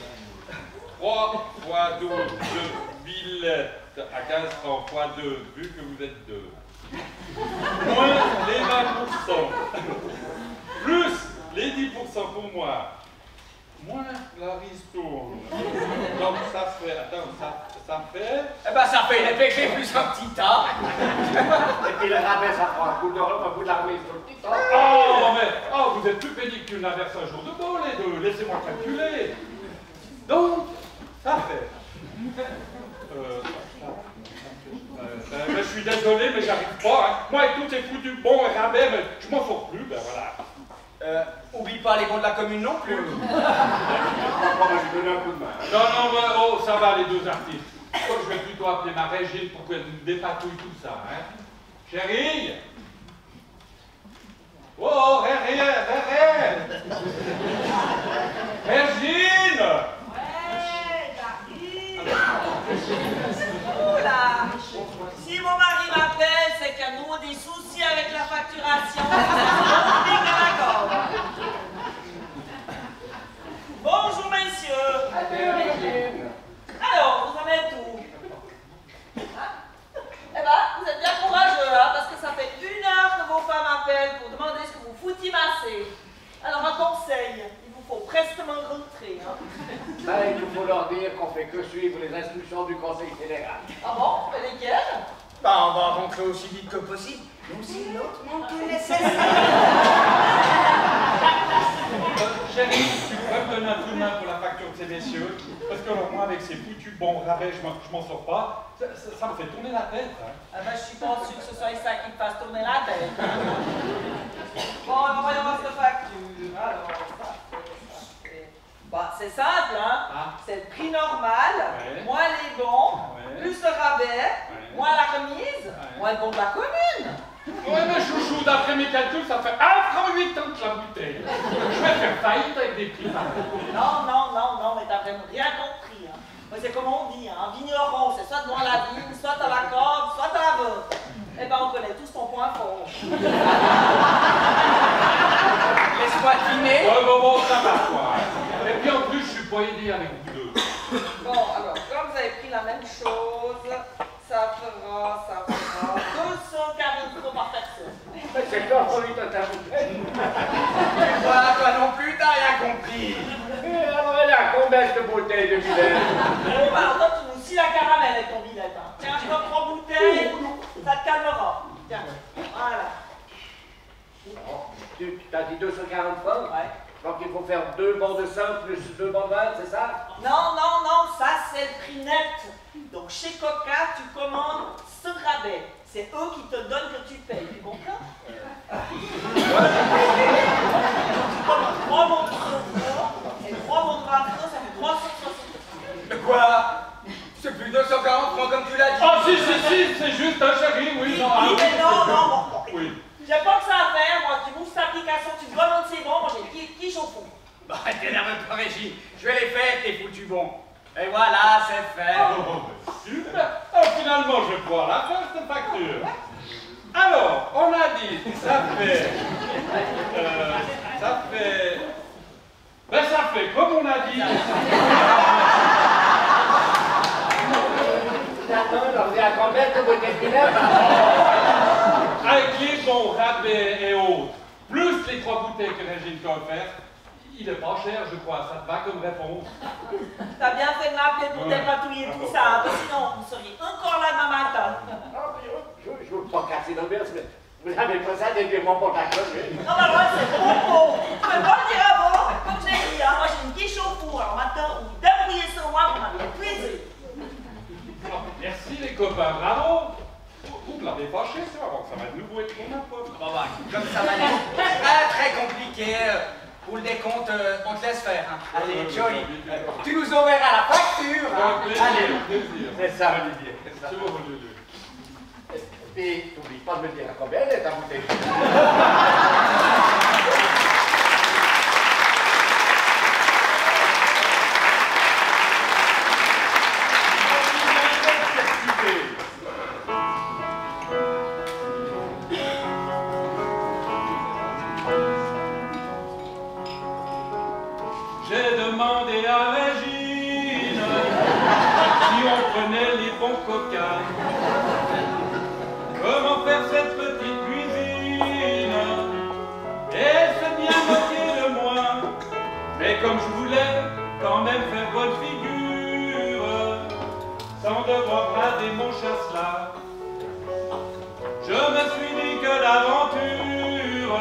S7: 3 fois 12 de billettes à 15 francs fois 2, vu que vous êtes 2. Moins les 20%. Plus les 10% pour moi. Moins la ristourne. Donc ça fait, attends, ça fait...
S9: Eh ben ça fait l'épée plus un petit tas.
S2: Et puis le rabais, ça prend un coup de l'armée sur le petit tas.
S7: Oh, vous êtes plus pénible qu'une inverse un jour de beau, les deux. Laissez-moi calculer. Donc, ça fait... je suis désolé, mais j'arrive pas. Hein. Moi, avec tous ces foutus bons et rabais, mais je m'en sors plus, ben voilà.
S9: Oublie pas les bons de la commune non plus.
S2: Je vais donner un coup de main.
S7: Non, mais, oh, ça va, les deux artistes. Je vais plutôt appeler ma Régine pour qu'elle nous dépatouille tout ça, hein. Chérie! Oh, Régine! Régine!
S4: Ouais, j'arrive. Oula. Si mon mari m'appelle, c'est qu'il y a de nouveau des soucis avec la facturation. Bonjour messieurs. Alors, vous en êtes où? Hein? Eh ben, vous êtes bien courageux, hein, parce que ça fait 1 heure que vos femmes Alors un conseil, il vous faut prestement rentrer. Hein.
S2: Ben, il faut leur dire qu'on fait que suivre les instructions du Conseil fédéral.
S4: Ah bon? Mais lesquelles?
S9: Bah, on va rentrer aussi vite que possible. Même si l'autre manque tout nécessaire.
S7: Chérie, tu pourrais me donner un coup de main pour la facture de ces messieurs? Parce que alors, moi, avec ces foutus bons rabais, je m'en sors pas. Ça me fait tourner la tête. Hein.
S4: Ah ben, je suis pas sûre que ce soit ça qui te fasse tourner la tête. Bon, voyons voir cette facture. Alors, ça fait... Bah, c'est simple, hein.
S7: Ah.
S4: C'est le prix normal,
S7: Ouais.
S4: moins les bons,
S7: Ouais.
S4: plus le rabais,
S7: Ouais.
S4: moins la remise, moins le bon de la commune.
S7: Ouais, mais chouchou, d'après mes calculs, ça fait 1,08 francs la bouteille. Je vais faire faillite avec des prix.
S4: Non, mais t'as vraiment rien compris. Hein. Mais c'est comme on dit, hein, un vigneron, c'est soit devant la vigne, soit à la corde, soit à la veuve. Eh ben, on connaît tous ton point fort.
S9: Laisse-moi deviner.
S7: Ouais, bon, ça va, quoi. Et puis en plus, je suis pas aidé avec vous deux.
S4: Bon, alors, comme vous avez pris la même chose, ça fera 240 euros par personne.
S2: Mais c'est quoi pour lui, ta bouteille?
S9: Voilà, toi non plus, t'as rien compris.
S2: Et alors, elle a combien de bouteilles de bière?
S4: Bon, bah, alors toi, tu nous scies la caramel avec ton billet. Hein. Tiens, je prends 3 bouteilles, ça te calmera. Tiens, voilà.
S2: Tu t'as dit 240 francs?
S4: Ouais.
S2: Donc il faut faire 2 bons de 100 plus 2 bons de 20, c'est ça?
S4: Non, ça c'est le prix net. Donc chez Coca, tu commandes ce rabais. C'est eux qui te donnent que tu payes, tu comprends? Tu commandes 3 bons de 100 euros et 3 bons de 20 euros, ça fait 360 euros.
S9: De quoi? C'est plus 240 francs comme tu l'as dit.
S7: Ah, si, c'est juste un chéri, oui.
S4: Oui,
S7: Non,
S4: oui, mais non, bon.
S7: Oui.
S4: J'ai pas que ça à faire, moi, tu m'ouvres cette application, tu commandes ces bons, moi j'ai quiche au fond.
S9: Bah, t'énerve pas, Régis. Je vais les faire, tes foutus bons. Et voilà, c'est fait.
S7: Oh, super. Ah, finalement, je vais pouvoir la faire, cette facture. Alors, on a dit, ça fait... Ben, ça fait, comme on a dit...
S2: Attends, on revient à combien de bouteilles de bière?
S7: Avec les bons rabais et autres, plus les 3 bouteilles que Régine t'a offertes, il est pas cher, je crois. Ça te va comme réponse?
S4: T'as bien fait de m'appeler pour dépatouiller tout ça, hein, parce que sinon vous seriez encore là demain matin.
S2: Je ne veux pas casser dans le verre, mais vous n'avez pas ça des mon porte-à-cloche.
S4: Non, mais moi, c'est trop beau. Tu peux pas le dire avant, comme je l'ai dit, hein, moi j'ai une quiche au four, alors maintenant, vous débrouillez sur moi, vous m'avez épuisé.
S7: Oh, merci les copains, bravo! Vous me l'avez fâché, ça, avant que ça va de nouveau être mon pote.
S9: Bon, bah, comme ça va être très compliqué. Pour le décompte, on te laisse faire. Hein. Allez, joli. Tu nous enverras la facture. Hein. Allez,
S2: C'est ça, Olivier. C'est ça.
S7: C'est bon, Olivier.
S2: Et n'oublie pas de me dire à combien elle est ta bouteille.
S7: J'ai demandé à Régine si on prenait les bons coca. Comment faire cette petite cuisine? Et elle s'est bien moquée de moi. Mais comme je voulais quand même faire bonne figure, sans devoir brader mon chasse-là, je me suis dit que l'aventure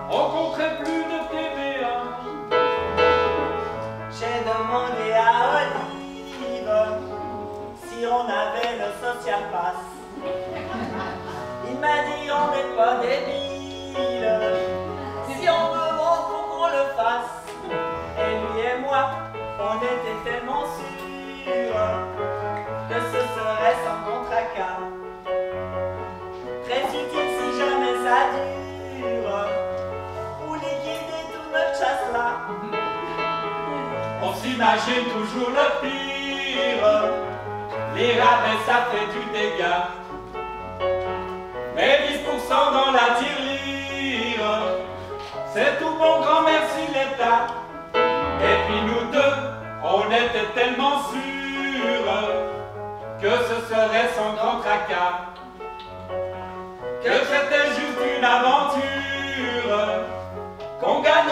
S7: rencontrait plus de TVA.
S4: J'ai demandé à Olive si on avait le social pass. Il m'a dit on n'est pas débiles. Si on veut vendre, faut qu'on le fasse. Et lui et moi, on était tellement sûrs que ce serait sans contre-cas. Très utile si jamais ça dure, pour liquider toute notre chasse-là.
S7: On s'imagine toujours le pire, les rabais ça fait du dégât. Mais 10% dans la tirelire, c'est tout bon grand merci l'État. Et puis nous deux, on était tellement sûrs que ce serait sans grand tracas, que c'était juste une aventure, qu'on gagne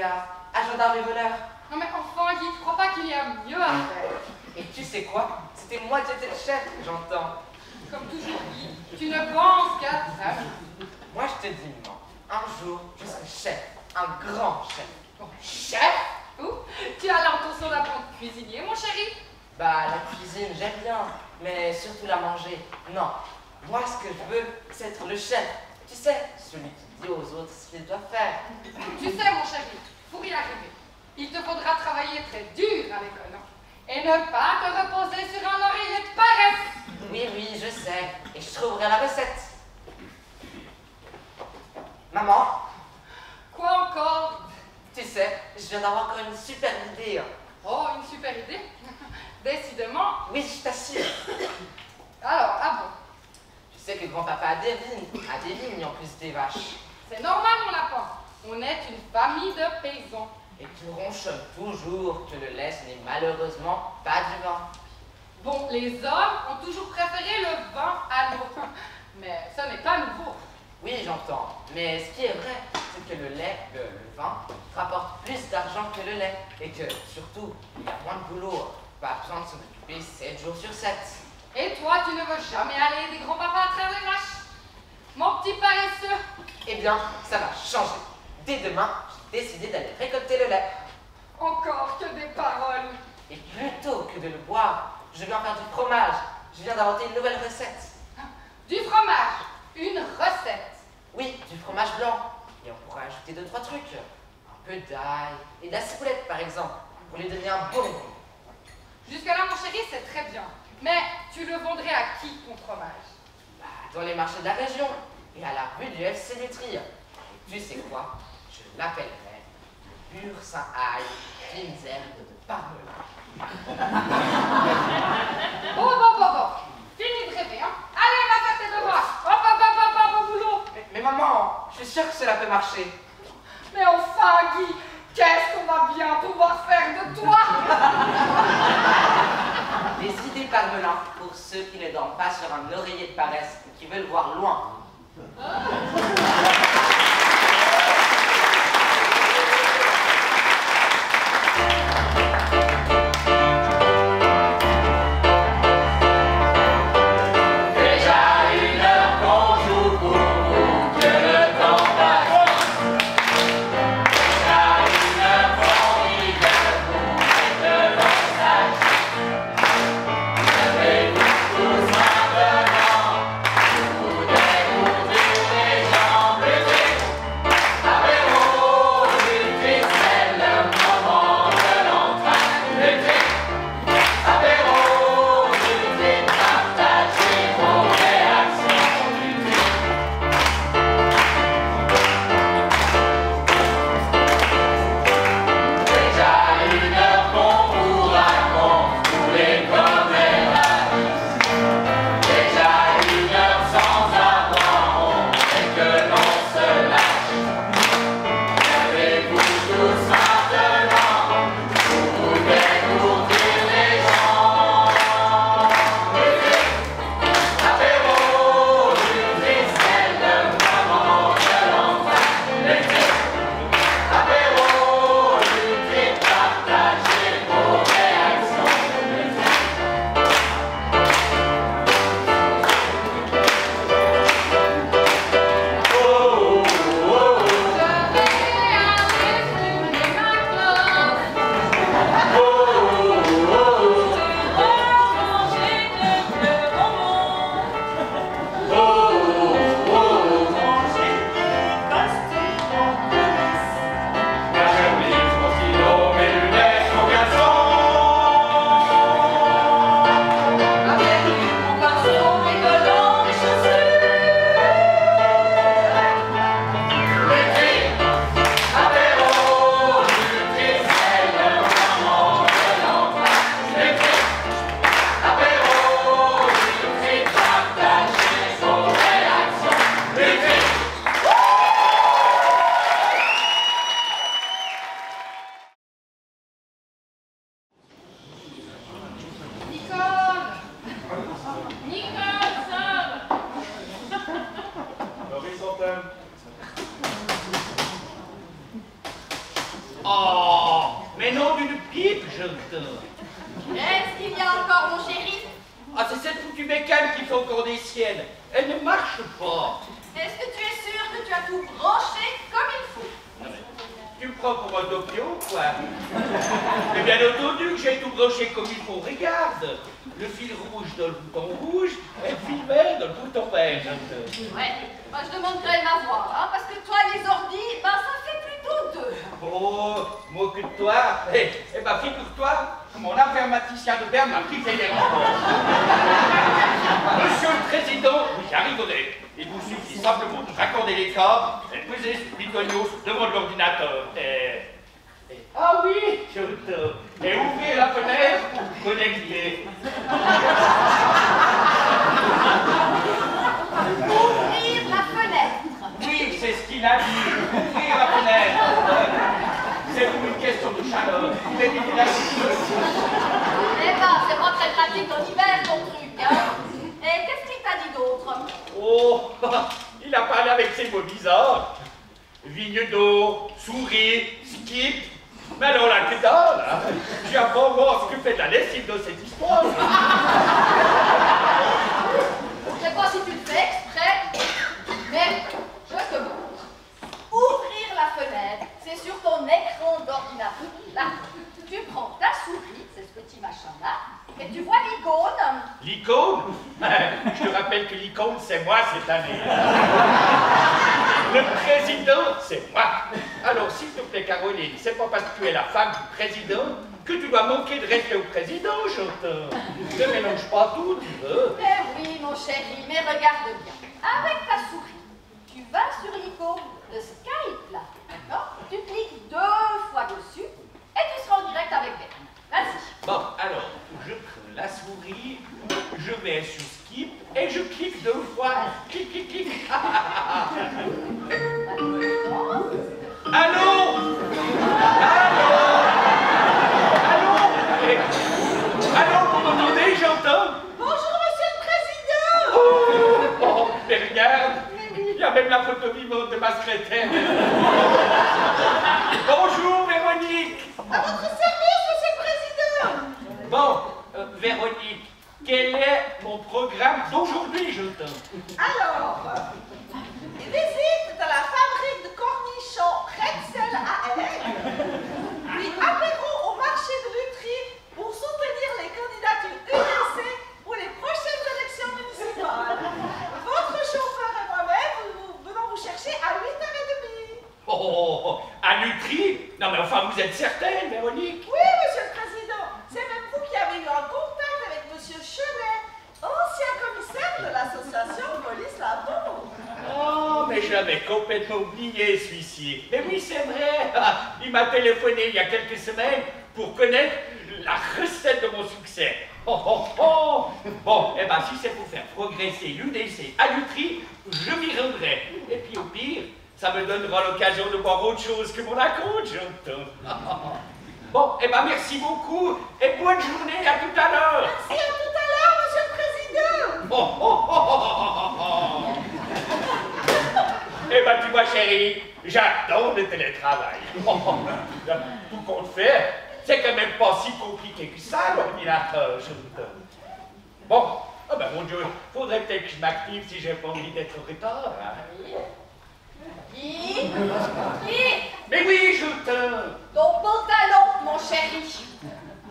S6: gare, à gendarme et voleur.
S11: Non mais enfin, Guy, tu crois pas qu'il y a mieux à faire?
S6: Et tu sais quoi? C'était moi qui étais le chef, j'entends.
S11: Comme toujours, Guy, tu ne penses qu'à ta vie.
S6: Moi, je te dis, non. Un jour, je serai chef. Un grand chef.
S11: Bon, chef? Où? Tu as l'intention d'apprendre cuisinier, mon chéri?
S6: Bah, la cuisine, j'aime bien, mais surtout la manger. Non. Moi, ce que je veux, c'est être le chef. Tu sais, celui qui dit aux autres ce qu'ils doivent faire.
S11: Tu sais, mon chéri, pour y arriver, il te faudra travailler très dur à l'école, hein, et ne pas te reposer sur un oreiller de paresse.
S6: Oui, oui, je sais. Et je trouverai la recette. Maman,
S11: Quoi encore?
S6: tu sais, je viens d'avoir encore une super idée.
S11: Oh, une super idée. Décidément.
S6: Oui, je t'assure.
S11: Alors, ah bon?
S6: Tu sais que grand-papa a des vignes en plus des vaches.
S11: C'est normal, mon lapin. On est une famille de paysans.
S6: Et qui ronchonnent toujours que le lait, ce n'est malheureusement pas du vin.
S11: Bon, les hommes ont toujours préféré le vin à l'eau. Mais ce n'est pas nouveau.
S6: Oui, j'entends. Mais ce qui est vrai, c'est que le lait, le vin, rapporte plus d'argent que le lait. Et que, surtout, il y a moins de boulot. Pas besoin de s'en occuper 7 jours sur 7.
S11: Et toi, tu ne veux jamais aller aider grand-papa à traire les vaches? Mon petit paresseux.
S6: Eh bien, ça va changer. Dès demain, j'ai décidé d'aller récolter le lait.
S11: Encore que des paroles.
S6: Et plutôt que de le boire, je vais en faire du fromage. Je viens d'inventer une nouvelle recette.
S11: Du fromage. Une recette.
S6: Oui, du fromage blanc. Et on pourrait ajouter 2-3 trucs. Un peu d'ail et de la ciboulette, par exemple, pour lui donner un bon goût.
S11: Jusque-là, mon chéri, c'est très bien. Mais tu le vendrais à qui, ton fromage?
S6: Bah, dans les marchés de la région et à la rue du FC Nutri. Et tu sais quoi? Je l'appellerai le pur Saint-Ail, fines herbes de parmelan.
S11: Bon. Fini de rêver, hein. Allez, va faire tes devoirs. Hop, au boulot.
S6: Mais maman, je suis sûre que cela peut marcher.
S11: Mais enfin, Guy, qu'est-ce qu'on va bien pouvoir faire de toi?
S6: Des idées parmelin pour ceux qui ne dorment pas sur un oreiller de paresse ou qui veulent voir loin.
S5: Tous maintenant, vous dégoûtez les gens.
S2: Oh, mais non d'une pipe, je te...
S5: Est-ce qu'il y a encore, mon chéri?
S2: Ah, c'est cette foutue bécane qui fait encore des siennes. Elle ne marche pas.
S5: Est-ce que tu es sûr que tu as tout branché comme il faut?
S2: Tu me prends pour un dopion, quoi? Mais bien entendu que j'ai tout broché comme il faut. Regarde, le fil rouge dans le bouton rouge et le fil vert dans le bouton vert.
S5: Ouais, moi je demanderais ma voix, hein, parce que toi, les ordis, ben ça fait plutôt deux.
S2: Oh, m'occupe-toi. Eh ben, figure-toi, mon informaticien de Berne m'a privé les rapports. Monsieur le Président, vous y arriverez. Il vous suffit simplement de raccorder les câbles et de poser ce bigognos devant l'ordinateur. Ah oui, je te... Et ouvrir la fenêtre pour connecter.
S5: Ouvrir la fenêtre.
S2: Oui, c'est ce qu'il a dit. Ouvrir la fenêtre. C'est pour une question de chaleur. Il est dit la
S5: Eh ben, c'est pas très pratique en hiver, ton truc, hein. Et qu'est-ce qu'il t'a dit d'autre?
S2: Oh, il a parlé avec ses mots bizarres. Vigne d'eau, souris, skip. Mais alors là, que dalle, hein? J'ai pas encore occupé de la lessive de cette histoire.
S5: Je sais pas si tu le fais exprès, mais je te montre. Ouvrir la fenêtre, c'est sur ton écran d'ordinateur. Là, tu prends ta souris, c'est ce petit machin-là, et tu vois l'icône.
S2: L'icône? Je te rappelle que l'icône, c'est moi cette année. Le président, c'est moi. Alors, s'il te plaît, Caroline, c'est pas parce que tu es la femme du président que tu dois manquer de respect au président, je ne mélange pas tout, tu veux.
S5: Mais oui, mon chéri, mais regarde bien. Avec ta souris, tu vas sur l'icône de Skype, là, d'accord? Tu cliques 2 fois dessus, et tu seras en direct avec elle. Vas-y.
S2: Bon, alors, je prends la souris, je vais sur Skip et je clique 2 fois. Clic, clic, clic. Allô? Allô? Allô? Allô, vous m'entendez? J'entends?
S4: Bonjour, monsieur le président!
S2: Oh, mais regarde, il y a même la photo vivante de ma secrétaire. Bonjour, Véronique.
S4: À votre service, monsieur le président!
S2: Bon, Véronique, quel est mon programme d'aujourd'hui, je t'en?
S4: Alors, visite de la fabrique de cornichons Pretzel à Aigle, puis apéro au marché de Lutry pour soutenir les candidatures UDC pour les prochaines élections municipales. Votre chauffeur et moi-même, nous venons vous chercher à 8h30.
S2: Oh, à Lutry? Non mais enfin, vous êtes certaine, Véronique?
S4: Oui, monsieur le président, c'est même vous qui avez eu un contact avec monsieur Chenet, ancien commissaire de l'association Police La Bourre.
S2: Oh, mais je l'avais complètement oublié, celui-ci. Mais oui, c'est vrai. Il m'a téléphoné il y a quelques semaines pour connaître la recette de mon succès. Oh, oh, oh. Bon, eh ben, si c'est pour faire progresser l'UDC à Lutry, je m'y rendrai. Et puis au pire, ça me donnera l'occasion de voir autre chose que mon acompte, j'entends. Bon, eh ben, merci beaucoup et bonne journée, à tout à l'heure.
S4: Merci, à tout à l'heure, monsieur le président.
S2: Oh, oh, oh, oh, oh, oh. Eh ben, tu vois, chérie, j'adore le télétravail. Tout compte fait, c'est quand même pas si compliqué que ça, l'ordinateur, je vous donne. Bon, oh ben, mon Dieu, faudrait peut-être que je m'active si j'ai pas envie d'être en retard. Hein.
S5: Qui?
S2: Mais oui, je te...
S5: Ton pantalon, mon chéri.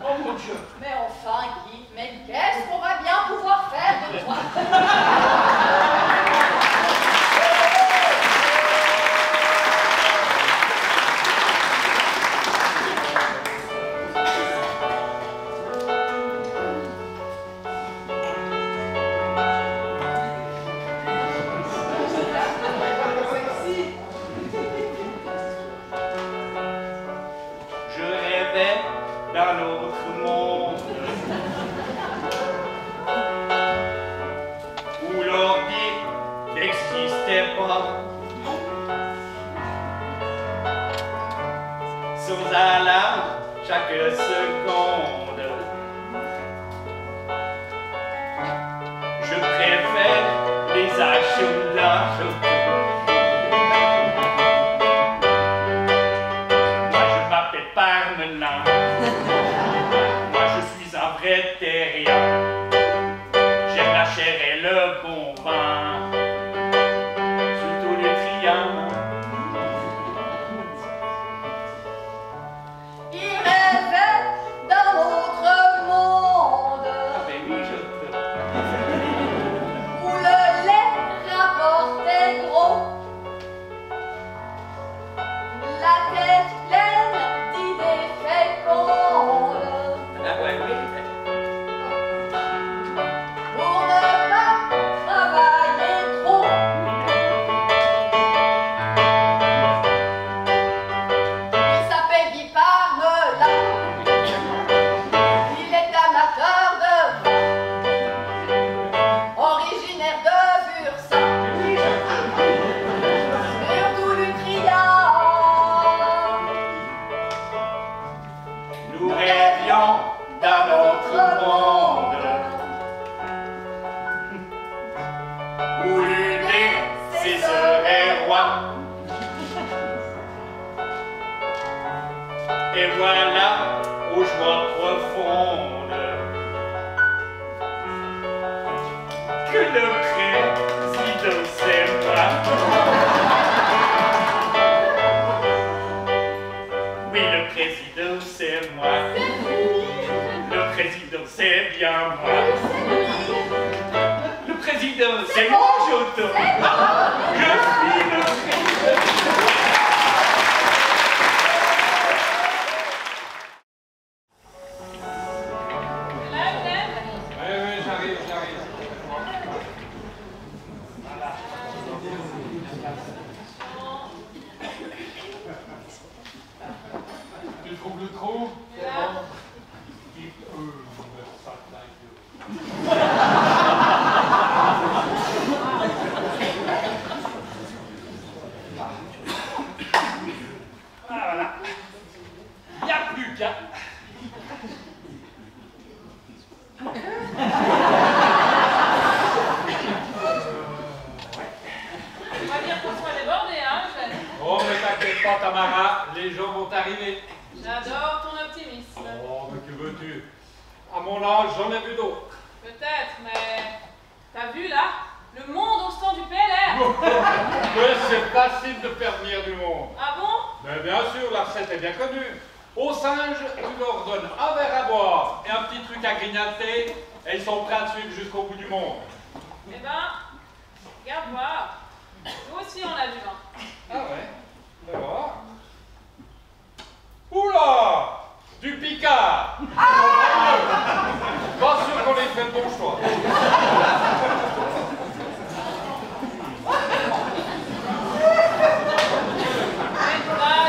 S2: Oh mon Dieu.
S5: Mais enfin, Guy, mais qu'est-ce qu'on va bien pouvoir faire de toi?
S2: Je rêvais d'un autre monde où l'ordi n'existait pas. Sans alarme chaque seconde. Je préfère les achats. Moi je m'appelle
S7: Et voilà, aux joies profondes, que le président c'est moi. Oui, le président c'est moi. Le président c'est bien moi. Le président c'est moi, j'entends. Je suis le président.
S3: Tu trouves le trou?
S7: Il peut me faire la gueule. Ah, voilà. Il n'y a plus qu'à.
S8: On va dire qu'on soit débordé, hein, Eugène?
S7: Oh, mais t'inquiète pas, Tamara, les gens vont arriver.
S8: J'adore ton optimisme.
S7: Oh, mais que veux-tu? À mon âge, j'en ai vu d'autres.
S8: Peut-être, mais t'as vu là? Le monde au stand du PLR.
S7: Mais c'est facile de faire venir du monde.
S8: Ah bon?
S7: Mais bien sûr, la recette est bien connue. Aux singes, tu leur donnes un verre à boire et un petit truc à grignoter, et ils sont prêts à te suivre jusqu'au bout du monde.
S8: Eh ben, regarde voir. Nous aussi on a du vin.
S7: Ah ouais? Fais voir. Oula! Du Picard! Pas sûr qu'on ait fait le bon choix.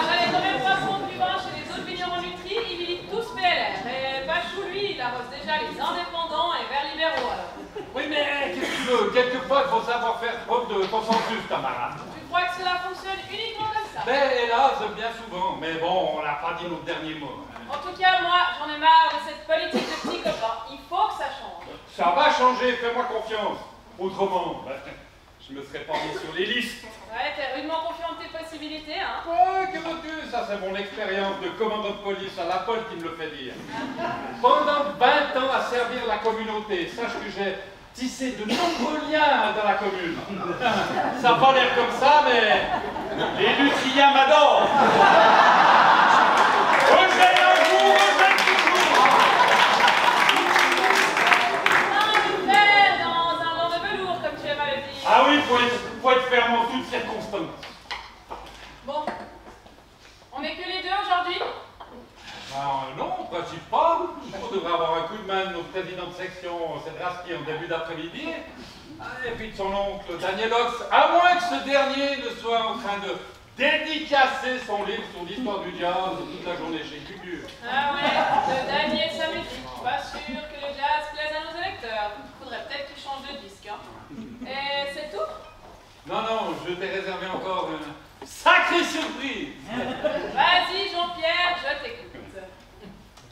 S8: J'allais quand même pas prendre du vin chez les autres vignerons du Tri, ils militent tous PLR. Et Bachou, lui, il arrose déjà les indépendants et verts libéraux alors.
S7: Oui, mais qu'est-ce que tu veux? Quelquefois, il faut savoir faire preuve de consensus, Tamara.
S8: Tu crois que cela fonctionne uniquement comme ça?
S7: Mais hélas, bien souvent. Mais bon, on n'a pas dit notre dernier mot.
S8: En tout cas, moi, j'en ai marre de cette politique de petits copains. Il faut que ça change.
S7: Ça va changer, fais-moi confiance. Autrement, je me serais pas mis sur les listes.
S8: Ouais, t'es rudement confiant de tes possibilités, hein?
S7: Ouais, que veux-tu? Ça, c'est mon expérience de commandant de police à la Pole qui me le fait dire. Pendant 20 ans à servir la communauté, sache que j'ai tissé de nombreux liens dans la commune. Ça n'a pas l'air comme ça, mais les Lutriens m'adorent. Eugène un jour, Eugène toujours.
S8: Un verre dans un gant de velours, comme tu aimes à le dire.
S7: Ah oui, faut être ferme en toutes circonstances.
S8: Bon. On n'est que les deux aujourd'hui?
S7: Non, en principe pas. On devrait avoir un coup de main de notre président de section, Cedraski, en début d'après-midi. Et puis de son oncle Daniel Ox, à moins que ce dernier ne soit en train de dédicacer son livre sur l'histoire du jazz toute la journée chez Culture.
S8: Ah ouais, le Daniel Samétique. Pas sûr que le jazz plaise à nos électeurs. Faudrait peut-être qu'il change de disque, hein. Et c'est tout?
S7: Non, je t'ai réservé encore une sacrée surprise.
S8: Vas-y, Jean-Pierre, je t'écoute.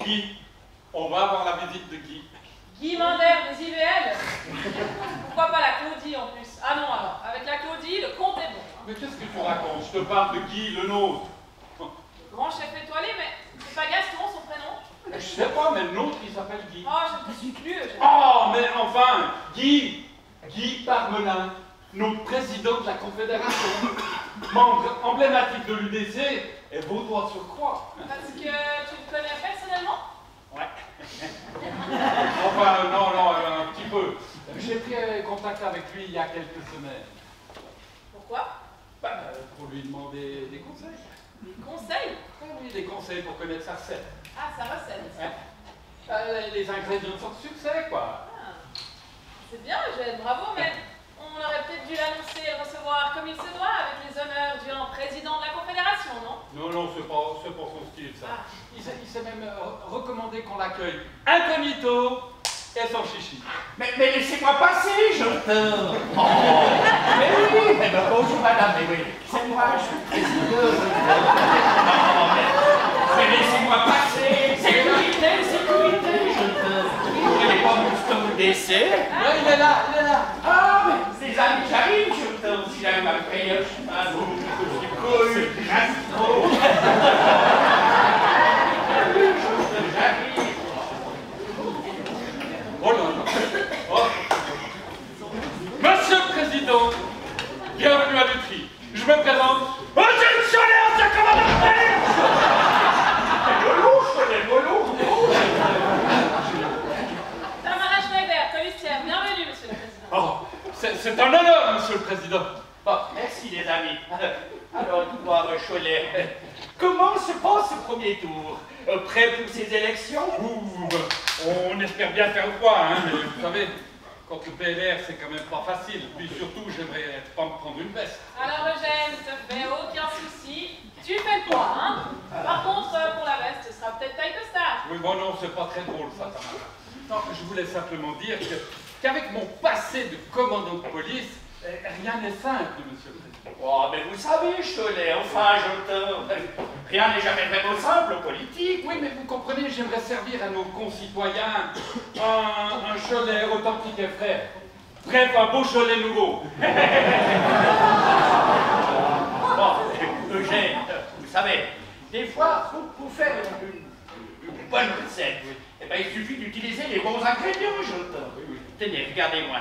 S7: Guy, on va avoir la visite de Guy.
S8: Guy Mander des IVL. Pourquoi pas la Claudie en plus? Ah non, alors, avec la Claudie, le compte est bon. Hein.
S7: Mais qu'est-ce que tu racontes? Je te parle de Guy, le nôtre.
S8: Le grand chef étoilé, mais c'est pas Gaston son prénom?
S7: Je sais pas, mais le nôtre, il s'appelle Guy.
S8: Oh, je ne te suis plus.
S7: Oh, mais enfin, Guy Parmelin, notre président de la Confédération, membre emblématique de l'UDC et vaudois sur croix.
S8: Parce que tu le connais personnellement?
S7: Ouais. Enfin, non, un petit peu. J'ai pris contact avec lui il y a quelques semaines.
S8: Pourquoi?
S7: Pour lui demander des conseils.
S8: Des conseils?
S7: Oui, des conseils pour connaître sa recette.
S8: Ah, sa recette.
S7: Ouais. Les ingrédients de son succès, quoi.
S8: Ah. C'est bien, Eugène, bravo, mais on aurait peut-être dû l'annoncer et le recevoir comme il se doit, avec les honneurs du président de la Confédération, non?
S7: Non, c'est pas son style, ça.
S8: Ah.
S7: Il s'est même recommandé qu'on l'accueille incognito et sans chichi.
S9: Mais laissez-moi passer, Jonathan. Oh, mais oui, mais bonjour madame, mais oui, c'est moi, je suis président. Non, mais laissez-moi passer. Sécurité, Jonathan. Vous n'allez pas me stop d'essai?
S7: Non, il est là.
S9: Ah, mais les amis, j'arrive, Jonathan. Si j'arrive ma frayeur, je suis pas vous, je suis cool, c'est trop.
S7: C'est un honneur, Monsieur le Président.
S9: Bon, merci les amis. Alors, dis-moi, Cholet, comment se passe ce premier tour? Prêt pour ces élections?
S7: On espère bien faire quoi, hein, mais vous savez, contre le PLR, c'est quand même pas facile. Puis surtout, j'aimerais pas me prendre une veste.
S8: Alors Eugène, te fais aucun souci. Tu fais le poids, hein. Par contre, pour la veste, ce sera peut-être taille de star.
S7: Oui, bon, non, c'est pas très drôle, ça, Tamara. Non, je voulais simplement dire qu'avec mon passé de commandant de police, rien n'est simple, Monsieur le Président.
S9: Oh, mais vous savez, Cholet, enfin, rien n'est jamais vraiment simple en politique.
S7: Oui, mais vous comprenez, j'aimerais servir à nos concitoyens un Cholet authentique et frais. Bref, un beau Cholet nouveau.
S9: Bon, Eugène, vous savez, des fois, pour faire une bonne recette, eh ben, il suffit d'utiliser les bons ingrédients, j'entends. Tenez, regardez-moi.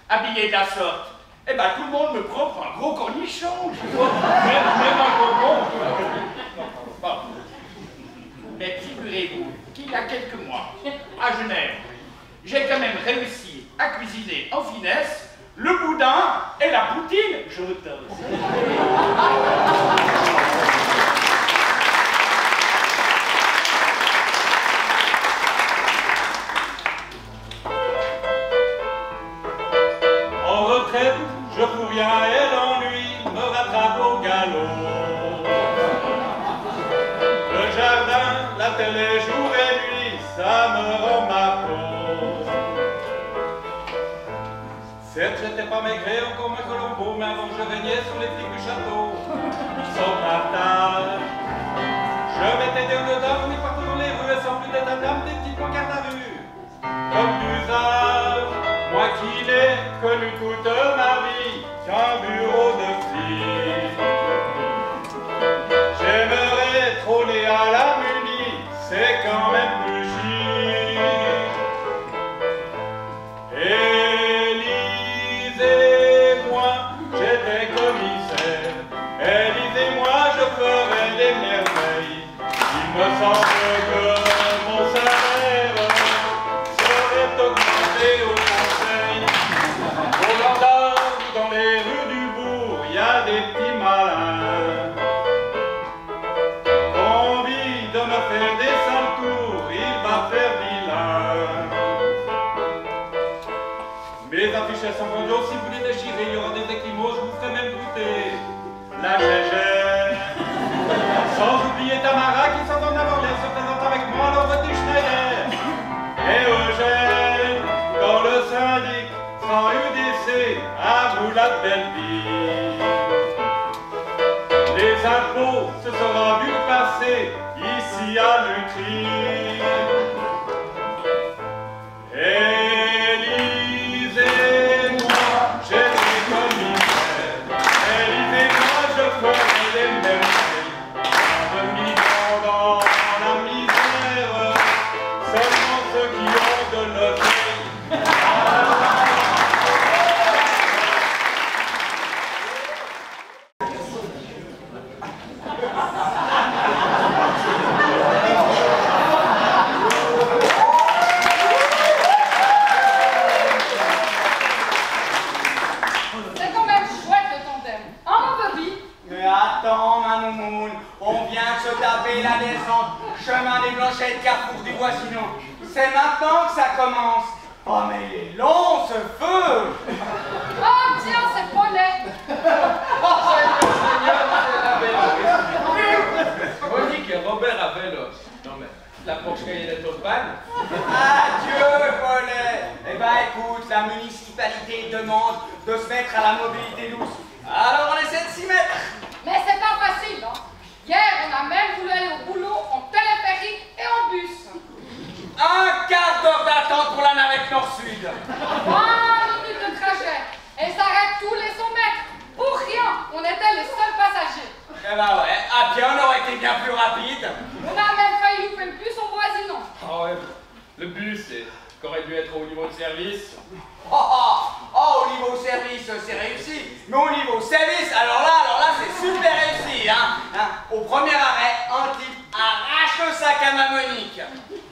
S9: Habillé de la sorte, eh ben, tout le monde me prend pour un gros cornichon.
S7: Même un concombre.
S9: Bon. Mais figurez-vous qu'il y a quelques mois, à Genève, j'ai quand même réussi à cuisiner en finesse le boudin et la poutine. Je me tosse.
S7: En retraite, je fous rien et l'ennui me rattrape au galop. Le jardin, la télé, jour et nuit, ça me rend ma peau. Certes, j'étais pas maigré, encore moins Colombo, mais avant je régnais sur les flics du château. Sans partage, je mettais des dedans, mais partout dans les rues, et sans plus d'état d'âme, des petits pancartes à vue. Comme d'usage, moi qui n'ai connu toute ma vie qu'un bureau de flic. J'aimerais trôner à la Muni, c'est quand même plus chic. Élisez-moi, j'étais commissaire. Élisez-moi, je ferai des merveilles. Il me semble que mon salaire serait augmenté au conseil. Au gendarme, dans les rues du bourg, il y a des petits malins. Envie de me faire des sales tours, il va faire vilain. Mes affiches elles sont grandioses, si vous les déchirez, il y aura des échymoses, je vous ferai même goûter la gégère. Sans oublier Tamara qui s'entend d'avoir l'air se présente avec moi dans votre Schneider. Et Eugène, quand le syndic sera UDC, à vous la belle vie. Les impôts, ce sera vu passer ici à Lutry. Élisez-moi, j'étais commissaire. Élisez-moi, je ferai des merveilles. Pas de migrants dans la misère, seulement ceux qui ont de l'oseille.
S11: C'est quand même chouette le tandem. En Montpellier.
S9: Mais attends, ma moumoune, on vient de se taper la descente, chemin des Blanchettes, carrefour du Voisinot. C'est maintenant que ça commence. Oh, mais il est long, ce feu!
S11: Oh tiens, c'est Paulet.
S3: Monique et Robert à vélo. Non mais, la Porsche Cayenne est au panne.
S9: Adieu, Paulet! Eh ben, écoute, la municipalité demande de se mettre à la mobilité douce. Alors, on essaie de s'y mettre.
S11: Mais c'est pas facile, hein. Hier, on a même voulu aller au boulot en téléphérique et en bus.
S9: Un quart d'heure d'attente pour la navette nord-sud.
S11: 20 minutes de trajet. Et s'arrête tous les 100 mètres. Pour rien, on était les seuls passagers.
S9: Eh ben ouais, à pied on aurait été bien plus rapide.
S11: On a même failli louper le bus en voisinant.
S3: Ah ouais, le bus, c'est qu'aurait dû être au niveau de service.
S9: Au niveau service, c'est réussi. Mais au niveau service, alors là, c'est super réussi. Au premier arrêt, un type arrache le sac à ma Monique.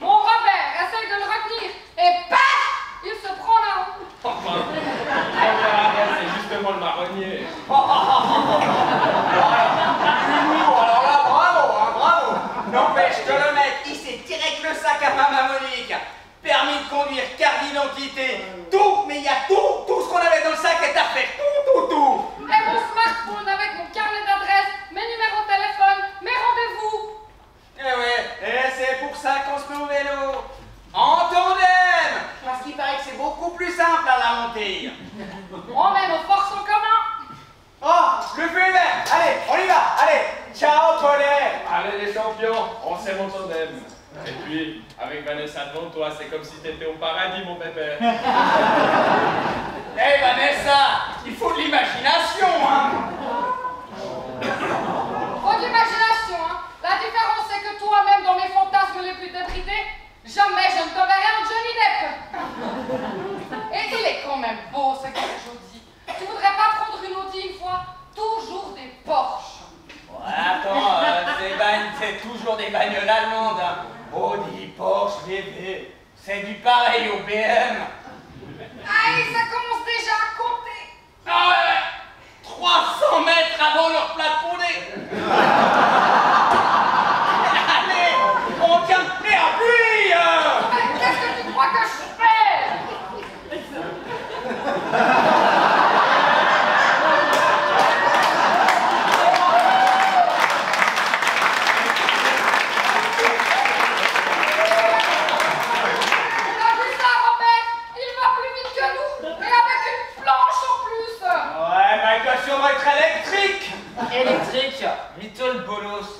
S11: Mon Robert essaye de le retenir. Et paf, il se prend la roue.
S3: Enfin, premier arrêt justement le marronnier.
S9: Alors là, bravo, hein, bravo. N'empêche que le mec, il sait direct le sac à main Monique. Permis de conduire, carte d'identité, tout, mais il y a tout ce qu'on avait dans le sac est à faire, tout.
S11: Et mon smartphone avec mon carnet d'adresse, mes numéros de téléphone, mes rendez-vous.
S9: Eh ouais, et c'est pour ça qu'on se met au vélo. En tandem. Parce qu'il paraît que c'est beaucoup plus simple à la monter.
S11: On met nos forces en commun.
S9: Oh, le feu est vert. Allez, on y va. Allez, ciao, Paulet.
S3: Allez les champions, on s'aime en tandem. Et puis, avec Vanessa devant toi, c'est comme si t'étais au paradis, mon bébé.
S9: Eh Vanessa, il faut de l'imagination, hein.
S11: Faut de l'imagination, hein. La différence, c'est que toi, même dans mes fantasmes les plus débridés, jamais je ne te verrai en Johnny Depp. Et il est quand même beau, ce gars Jody. Tu voudrais pas prendre une Audi une fois? Toujours des Porsche.
S9: Ouais, attends, c'est toujours des bagnoles allemandes, hein. Audi, Porsche, VW, c'est du pareil au BM.
S11: Aïe, ça commence déjà à compter.
S9: Ah ouais, 300 mètres avant leur plat de poulet. Allez, on tient et appuie.
S11: Mais qu'est-ce que tu crois que je fais? T'as vu ça, Robert? Il va plus vite que nous, et avec une planche en plus.
S9: Ouais, mais il doit sûrement être électrique.
S12: Électrique, mytho le bolos.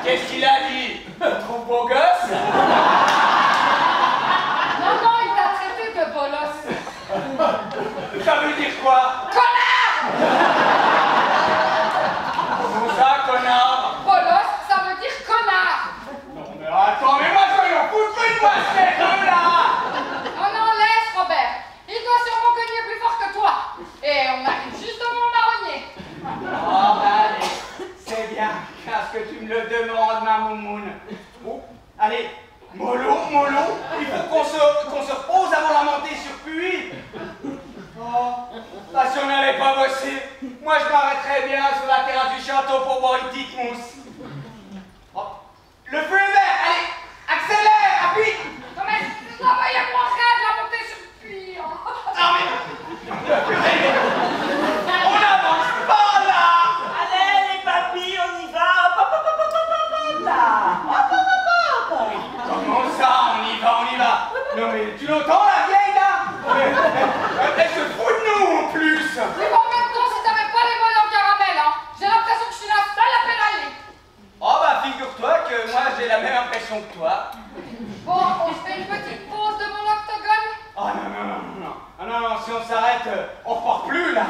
S9: Qu'est-ce qu'il a dit? Trop beau gosse?
S11: Non, il t'a traité de bolos.
S9: Ça veut dire quoi?
S11: Connard!
S9: Comment ça, connard?
S11: Bolos, ça veut dire connard.
S9: Non mais attends, mais moi je vais leur foutre une fois ces deux-là.
S11: Non, laisse, Robert. Il doit sûrement cogner plus fort que toi. Et on arrive justement au marronnier.
S9: Oh bah allez, c'est bien, parce que tu me le demandes, ma moumoune. Oh, allez, mollo, il faut qu'on se repose avant la montée sur Puy. Oh, bah si on n'allait pas bosser, moi je m'arrêterais bien sur la terrasse du château pour boire une petite mousse. Oh, le feu est vert, allez, accélère, appuie.
S11: Non mais, ça va y avoir rien de la montée sur Puy.
S9: Non mais... On n'avance pas là.
S4: Allez les papis, on y va. Hop, hop, hop, hop, hop, hop, là. Hop, hop, hop, hop.
S9: Comment ça, on y va. Non mais tu l'entends la vieille là? Elle se fout de nous en plus.
S11: Oui, mais en même temps, si t'avais pas les mollets en caramel, hein, j'ai l'impression que je suis la seule à pédaler.
S9: Oh bah figure-toi que moi j'ai la même impression que toi.
S11: Bon, on se fait une petite pause de mon octogone.
S9: Oh non. Ah non, si on s'arrête, on repart plus là.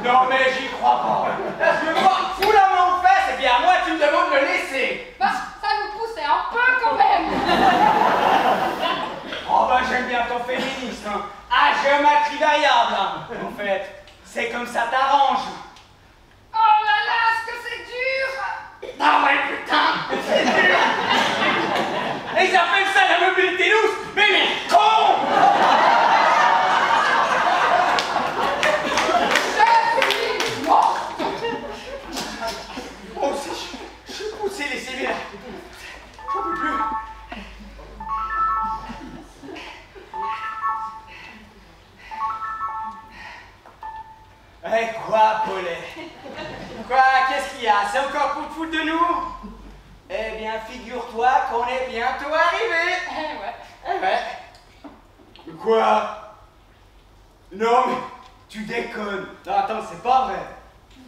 S9: Non mais j'y crois pas. Parce que moi, fous la main aux fesses et puis à moi tu me demandes de me laisser.
S11: Bah, ça nous poussait un peu quand même.
S9: Oh bah j'aime bien ton féministe, hein. Ah, géométrie variable, hein. En fait, c'est comme ça t'arrange.
S11: Oh là là, est-ce que c'est dur?
S9: Ah ouais putain, c'est dur. Et ils appellent ça la pluie était douce, mais il est con!
S11: Je suis morte.
S9: Moi aussi, je suis poussé les CV là. J'en peux plus. Eh quoi, Paulet? Quoi, qu'est-ce qu'il y a? C'est encore pour te foutre de nous? Eh bien, figure-toi qu'on est bientôt arrivé.
S11: Eh ouais.
S9: Eh ouais. Quoi? Non, mais tu déconnes. Non, attends, c'est pas vrai.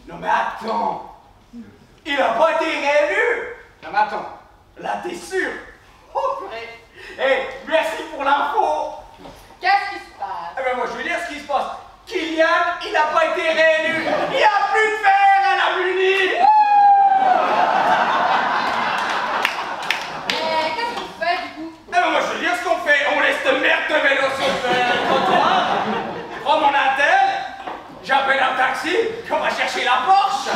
S9: Non, mais attends. Il a pas été réélu. Non, mais attends. Là, t'es sûr? Oh, purée. Eh, merci pour l'info.
S11: Qu'est-ce qui se passe?
S9: Eh ben, moi, je veux dire ce qui se passe. Kylian, il n'a pas été réélu. Il n'y a plus de fer à la Muni.
S11: Mais qu'est-ce qu'on fait du coup?
S9: Eh ben, moi, je veux dire ce qu'on fait. On laisse cette merde de vélo sur le trottoir. Je prends mon attel. J'appelle un taxi. Puis on va chercher la Porsche.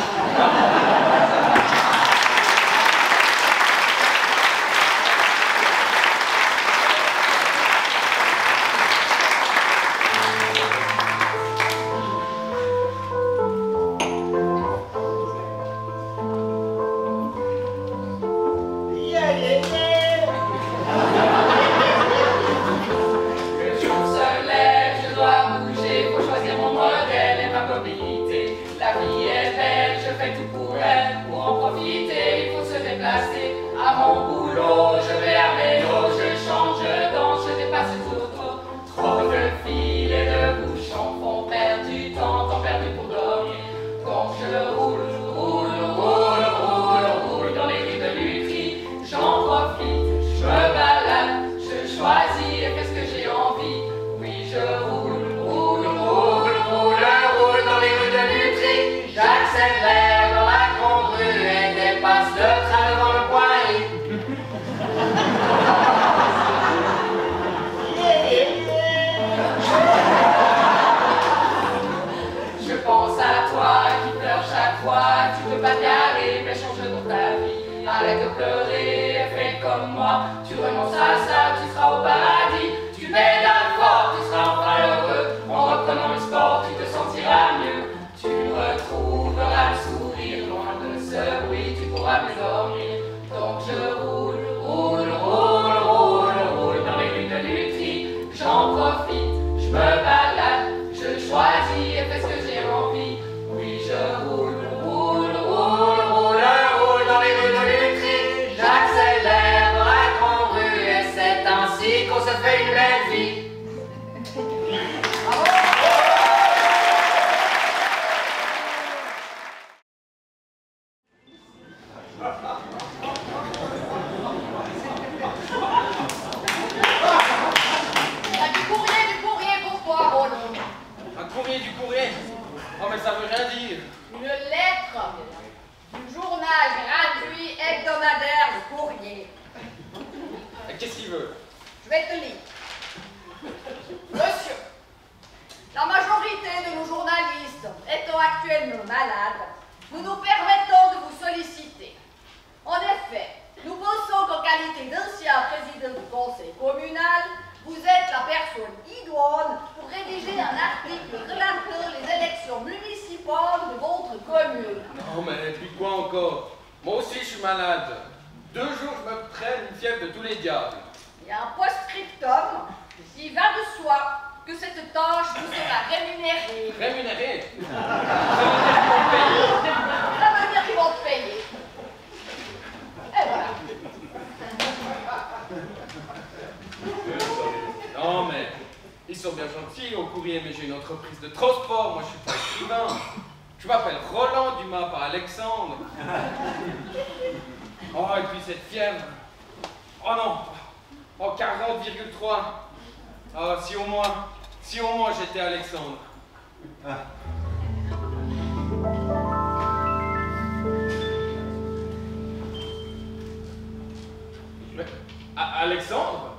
S3: Alexandre?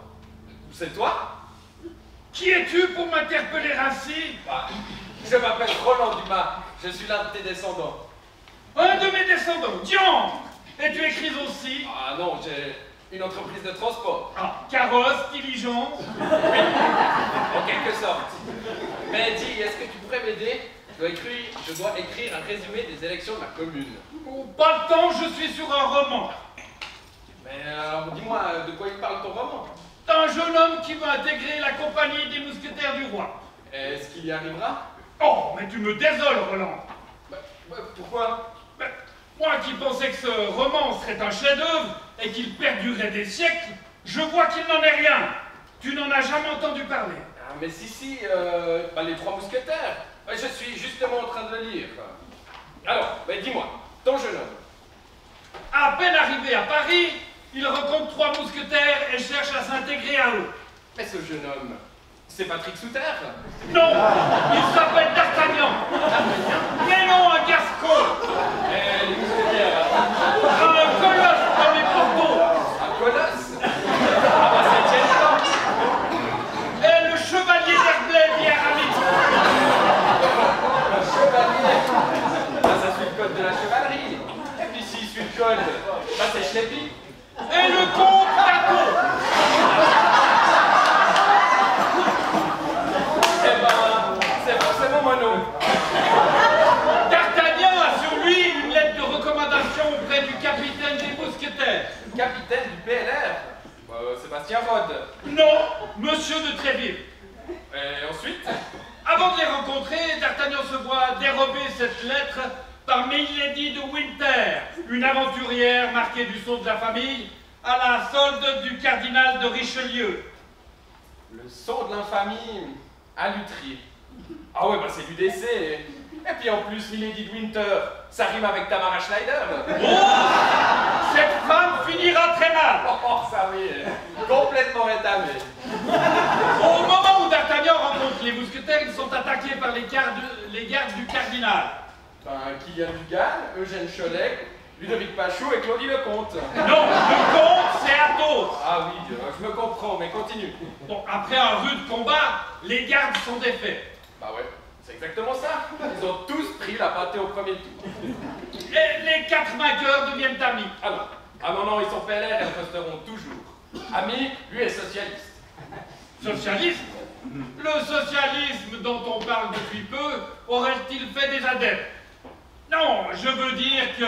S3: C'est toi?
S7: Qui es-tu pour m'interpeller ainsi?
S3: Je m'appelle Roland Dumas, je suis l'un de tes descendants.
S7: Un de mes descendants, Dion! Et tu écris aussi?
S3: Ah non, Une entreprise de transport.
S7: Ah, carrosse, diligence.
S3: Oui, en quelque sorte. Mais dis, est-ce que tu pourrais m'aider? Je dois écrire un résumé des élections de ma commune.
S7: Oh, pas le temps, je suis sur un roman.
S3: Mais alors, dis-moi, de quoi il parle ton roman?
S7: Un jeune homme qui va intégrer la compagnie des mousquetaires du roi.
S3: Est-ce qu'il y arrivera?
S7: Oh, mais tu me désoles, Roland.
S3: Pourquoi?
S7: Moi qui pensais que ce roman serait un chef-d'œuvre et qu'il perdurerait des siècles, je vois qu'il n'en est rien. Tu n'en as jamais entendu parler.
S3: Ah, mais si, les trois mousquetaires. Je suis justement en train de le lire. Alors, dis-moi, ton jeune homme.
S7: À peine arrivé à Paris, il rencontre trois mousquetaires et cherche à s'intégrer à eux.
S3: Mais ce jeune homme, c'est Patrick Souterre?
S7: Non, il s'appelle D'Artagnan. Mais non, un Gascon.
S3: Les mousquetaires.
S7: Un colosse dans les portos.
S3: Un colosse? Ah bah c'est Tienne-Blanc.
S7: Et le chevalier d'Herblay dit Aramis.
S3: Le chevalier? Ah, ça suit le code de la chevalerie. Et puis s'il suit le code, c'est Schleppi.
S7: Et le comte Cato.
S3: Eh ben, c'est forcément mon nom.
S7: D'Artagnan a sur lui une lettre de recommandation auprès du capitaine des mousquetaires.
S3: Capitaine du PLR? Sébastien Rode.
S7: Non, monsieur de Tréville.
S3: Et ensuite?
S7: Avant de les rencontrer, D'Artagnan se voit dérober cette lettre par Milady de Winter, une aventurière marquée du sceau de la famille, à la solde du cardinal de Richelieu.
S3: Le sceau de l'infamie à Lutry. Ah ouais, c'est l'UDC. Et puis en plus, Milady de Winter, ça rime avec Tamara Schneider.
S7: Oh, cette femme finira très mal.
S3: Oh, ça oui, complètement rétamé.
S7: Au moment où D'Artagnan rencontre les mousquetaires, ils sont attaqués par les gardes du cardinal.
S3: Kylian Dugal, Eugène Cholet, Ludovic Pachot et Claudie Lecomte.
S7: Non, le comte, c'est Athos.
S3: Ah oui, je me comprends, mais continue.
S7: Bon, après un rude combat, les gardes sont défaits.
S3: Bah ouais, c'est exactement ça. Ils ont tous pris la pâtée au premier tour.
S7: Et les quatre vainqueurs deviennent amis.
S3: Ah non, ils sont PLR et ils resteront toujours. Ami, lui est socialiste.
S7: Socialiste? Le socialisme dont on parle depuis peu aurait-il fait des adeptes? Non, je veux dire que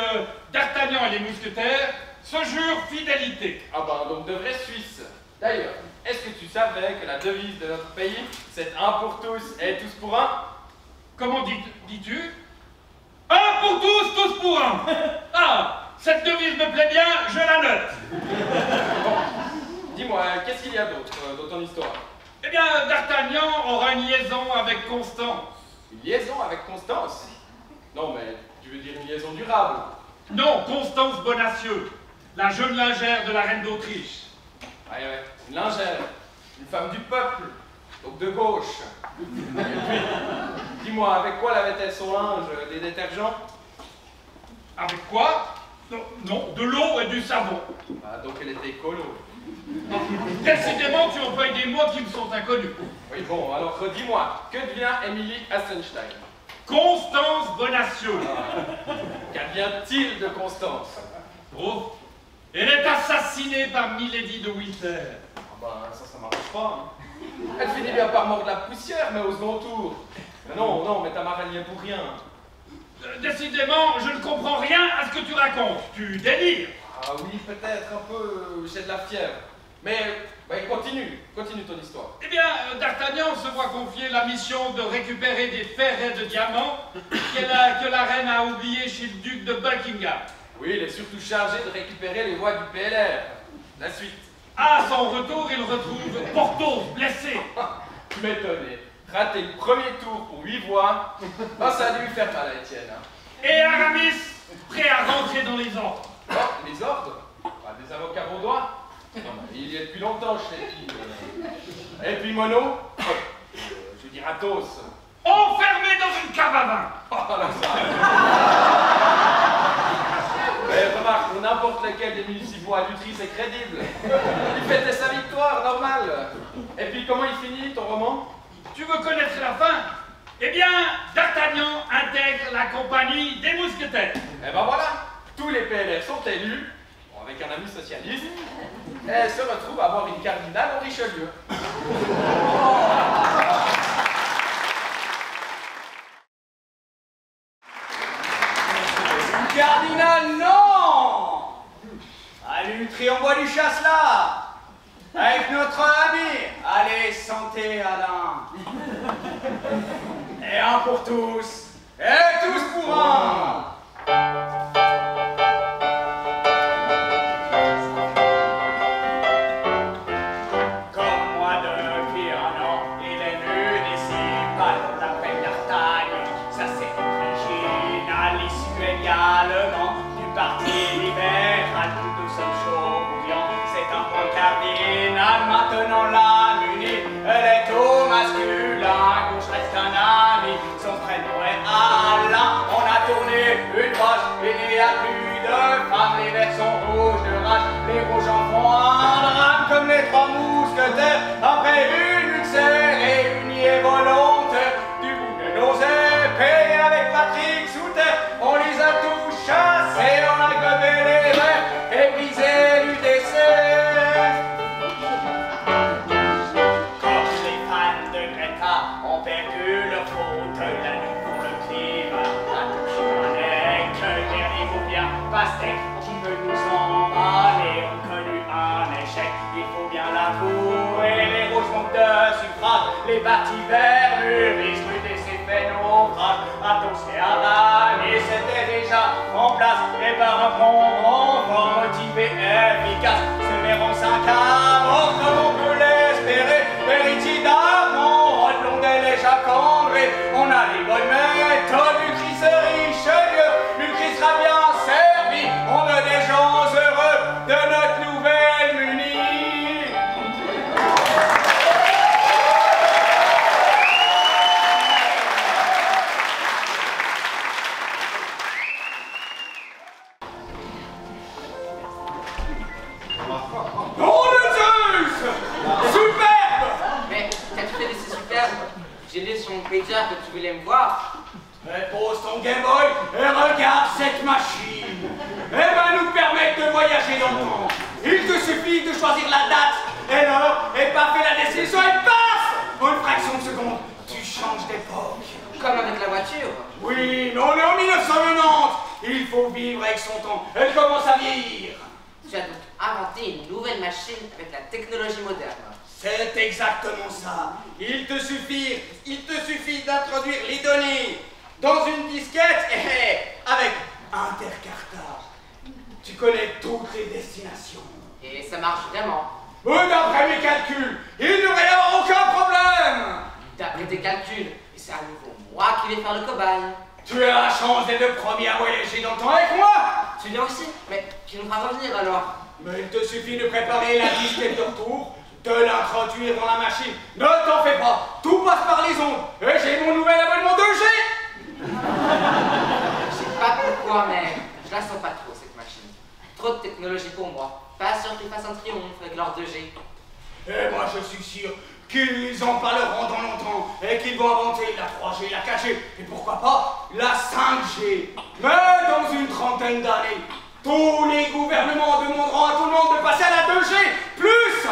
S7: D'Artagnan et les mousquetaires se jurent fidélité.
S3: Ah donc de vrais Suisses. D'ailleurs, est-ce que tu savais que la devise de notre pays, c'est un pour tous et tous pour un?
S7: Comment dis-tu? Un pour tous, tous pour un. Ah, cette devise me plaît bien, je la note.
S3: Bon, dis-moi, qu'est-ce qu'il y a d'autre dans ton histoire?
S7: Eh bien, D'Artagnan aura une liaison avec Constance.
S3: Une liaison avec Constance? Non, mais tu veux dire une liaison durable?
S7: Non, Constance Bonacieux, la jeune lingère de la reine d'Autriche.
S3: Ouais, une lingère, une femme du peuple, donc de gauche. Et puis, dis-moi, avec quoi lavait-elle son linge? Des détergents?
S7: Avec quoi? Non, de l'eau et du savon.
S3: Ah, donc elle était écolo.
S7: Décidément, tu emploies des mots qui me sont inconnus.
S3: Oui, bon, alors dis-moi, que devient Émilie Assenstein?
S7: Constance Bonacieux.
S3: Qu'advient-il de Constance?
S7: Oh, elle est assassinée par Milady de Winter.
S3: Ça m'arrange pas. Elle finit bien par mordre la poussière, mais au second tour. Mais non, mais Tamara n'y est pour rien.
S7: Décidément, je ne comprends rien à ce que tu racontes. Tu délires.
S3: Ah oui, peut-être un peu, j'ai de la fièvre. Mais, continue ton histoire.
S7: Eh bien, D'Artagnan se voit confier la mission de récupérer des ferrets de diamants que la reine a oubliés chez le duc de Buckingham.
S3: Oui, il est surtout chargé de récupérer les voix du PLR. La suite.
S7: À son retour, il retrouve Porthos, blessé.
S3: Tu m'étonnes. Rater le premier tour pour 8 voix, ça a dû lui faire mal à Étienne.
S7: Et Aramis, prêt à rentrer dans les ordres.
S3: Oh, les ordres? Des avocats vaudois? Il y est depuis longtemps, je l'ai dit. Et puis Mono? Je veux dire Athos.
S7: Enfermé dans une cave à vin.
S3: Oh là ça. Mais remarque, pour n'importe lequel des municipaux à Lutry, c'est crédible. Il fêtait sa victoire, normal. Et puis comment il finit, ton roman?
S7: Tu veux connaître la fin? Eh bien, D'Artagnan intègre la compagnie des mousquetaires.
S3: Eh ben voilà, tous les PLR sont élus, avec un ami socialiste, Elle se retrouve à avoir une cardinale au Richelieu.
S9: Cardinal, non! À l'Utri, on boit du chasse-là! Avec notre ami! Allez, santé, Alain! Et un pour tous! Et tous pour un! Comme moi depuis un an, il est municipal, on l'appelle d'Artagne. Ça c'est original, issu également du parti libéral. Nous sommes chauds bouillants, c'est un point cardinal. Maintenant la munie, elle est au masculin. Gauche reste un ami, son prénom est Alain. On a tourné une page, il n'y a plus de femmes. Les verts sont rouges de rage, les rouges en font un drame. Comme les trois mousquetaires, après une lutte serrée, unie et volontaire. Du bout de nos épées, avec Patrick sous terre, on les a tous chassés, on a gobé les verres et brisé l'UDC. Comme les fans de Greta ont perdu leur faute, la lutte pour le climat a toujours un aigle. Le dernier mot bien pastèque qui veut nous emballer, ont connu un échec, il faut bien l'avouer. Les rouges manquent de suffrage, les partis verts mûrissent, l'UDC fait naufrage. Athos et Aramis c'était déjà en place, et par un bon renfort motivé et efficace, se verront 5 à mort comme on peut l'espérer. Héritier d'Armand, Blondel et Jacques André, on a les bonnes méthodes. Lucry c'est Richelieu, Lucry sera bien servi, on veut des gens heureux de notre nouvelle munie. Nom de Zeus! Superbe!
S12: Mais qu'as-tu fait de ces superbes? J'ai lu sur mon pager que tu voulais me voir.
S9: Mais pose ton Game Boy et regarde cette machine. Elle va nous permettre de voyager dans le temps. Il te suffit de choisir la date et l'heure et pas fait la décision et paf! En une fraction de seconde, tu changes d'époque.
S12: Comme avec la voiture.
S9: Oui, mais on est en 1990. Il faut vivre avec son temps. Elle commence à vieillir.
S12: Tu as donc inventé une nouvelle machine avec la technologie moderne.
S9: C'est exactement ça. Il te suffit d'introduire les données dans une disquette et avec Intercarta, tu connais toutes les destinations.
S12: Et ça marche vraiment.
S9: Mais d'après mes calculs, il ne devrait y avoir aucun problème.
S12: D'après tes calculs, et c'est à nouveau moi qui vais faire le cobaye.
S9: Tu as la chance d'être le premier à voyager dans le temps avec moi.
S12: Tu viens aussi, mais qui nous fera revenir alors?
S9: Mais il te suffit de préparer la disquette de retour, de l'introduire dans la machine. Ne t'en fais pas, tout passe par les ondes. Et j'ai mon nouvel abonnement 2G.
S12: Je sais pas pourquoi, mais je la sens pas trop cette machine. Trop de technologie pour moi. Pas sûr qu'ils fassent un triomphe avec leur 2G.
S9: Et moi je suis sûr qu'ils en parleront dans longtemps et qu'ils vont inventer la 3G, la 4G et pourquoi pas la 5G. Mais dans une trentaine d'années, tous les gouvernements demanderont à tout le monde de passer à la 2G plus.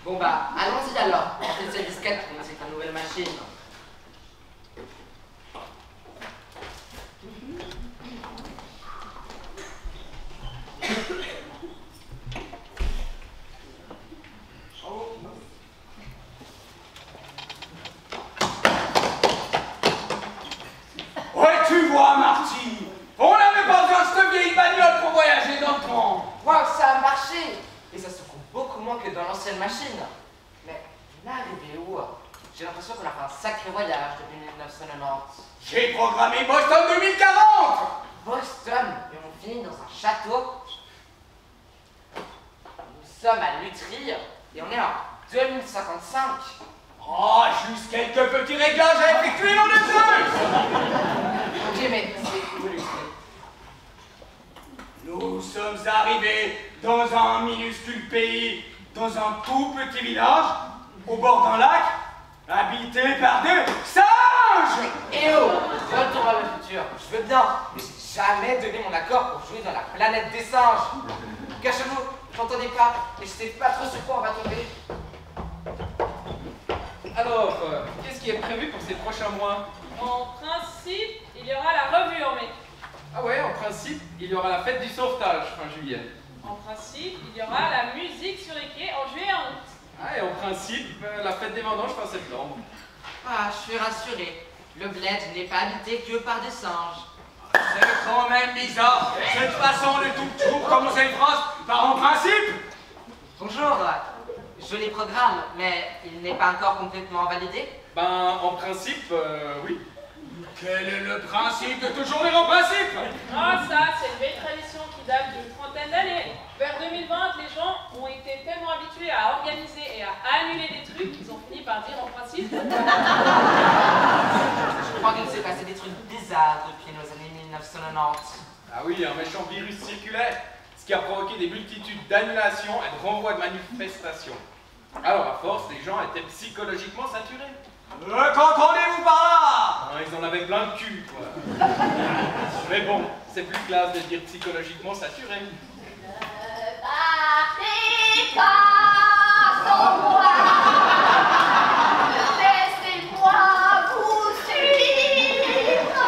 S12: Bon bah, allons-y alors. On fait cette disquette pour cette nouvelle machine.
S9: Ouais, tu vois, Marty, on n'avait pas besoin de cette vieille bagnole pour voyager dans le temps.
S12: Waouh, ça a marché! Et ça se coupe beaucoup moins que dans l'ancienne machine. Mais on est arrivé où? J'ai l'impression qu'on a fait un sacré voyage depuis 1990.
S9: J'ai programmé Boston 2040.
S12: Boston? Et on finit dans un château? Nous sommes à Lutry et on est en 2055.
S9: Oh, juste quelques petits réglages à effectuer dans les Zeus.
S12: Ok, mais c'est où Lutry?
S9: Nous sommes arrivés dans un minuscule pays, dans un tout petit village, au bord d'un lac, habité par des singes.
S12: Eh oh, retour vers le futur. Je veux bien, mais j'ai jamais donné mon accord pour jouer dans la planète des singes. Cachez-vous, J'entendais pas, et je sais pas trop sur quoi on va tomber.
S3: Alors, qu'est-ce qui est prévu pour ces prochains mois?
S8: En principe, il y aura la revue en mai.
S3: Ah ouais, en principe, il y aura la fête du sauvetage fin juillet.
S8: En principe, il y aura la musique sur les quais en juillet et en août.
S3: Ah, et en principe, la fête des vendanges fin septembre.
S12: Ah, je suis rassuré. Le bled n'est pas habité que par des singes.
S9: C'est quand même bizarre, cette façon de tout toujours commencer une phrase par en principe.
S12: Bonjour. Joli programme, mais il n'est pas encore complètement validé.
S3: Ben, en principe, oui.
S9: Quel est le principe de toujours lire en principe?
S8: Ah, ça, c'est une vieille tradition qui date d'une trentaine d'années. Vers 2020, les gens ont été tellement habitués à organiser et à annuler des trucs qu'ils ont fini par dire en principe.
S12: Je crois qu'il s'est passé des trucs bizarres depuis nos années 1990.
S3: Ah oui, un méchant virus circulaire, ce qui a provoqué des multitudes d'annulations et de renvois de manifestations. Alors, à force, les gens étaient psychologiquement saturés.
S9: Qu'entendez-vous par là?
S3: Hein, ils en avaient plein le cul, quoi. Mais bon, c'est plus classe de dire psychologiquement saturé.
S5: Partez pas sans moi. Laissez-moi vous suivre.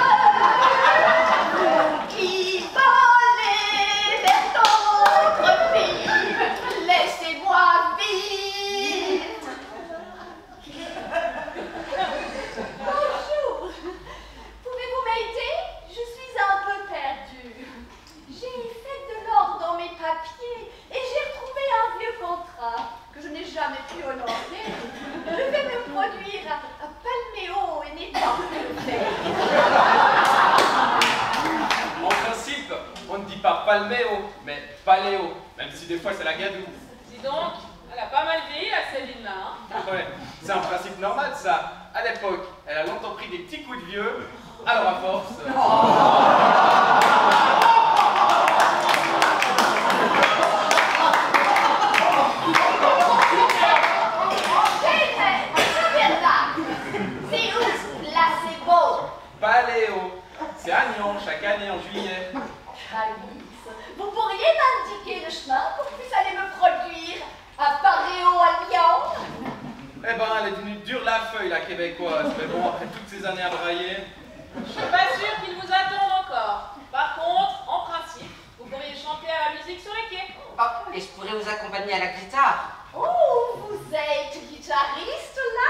S5: Qui volez vers d'autres filles. Laissez-moi vivre. Bonjour. Pouvez-vous m'aider? Je suis un peu perdue. J'ai fait de l'ordre dans mes papiers et j'ai retrouvé un vieux contrat que je n'ai jamais pu honorer. Je vais me produire à Palméo et n'étant plus le faire.
S3: En principe, on ne dit pas Palméo, mais Paléo, même si des fois c'est la gadoue.
S8: Dis donc, elle a pas mal vieilli, la Céline, là, hein.
S3: Ouais, c'est un principe normal, ça. À l'époque, elle a longtemps pris des petits coups de vieux, alors à force...
S5: C'est où? Là, c'est beau.
S3: Paléo, c'est à Nyon, chaque année en juillet.
S5: Alice, vous pourriez m'indiquer le chemin pour que je puisse aller me produire à Paréo à Lyon?
S3: Eh ben, elle est devenue dure la feuille, la québécoise. Mais bon, après toutes ces années à brailler...
S8: Je suis pas sûre qu'ils vous attendent encore. Par contre, en principe, vous pourriez chanter à la musique sur les quais.
S12: Oh, et je pourrais vous accompagner à la guitare.
S5: Oh, vous êtes guitariste là?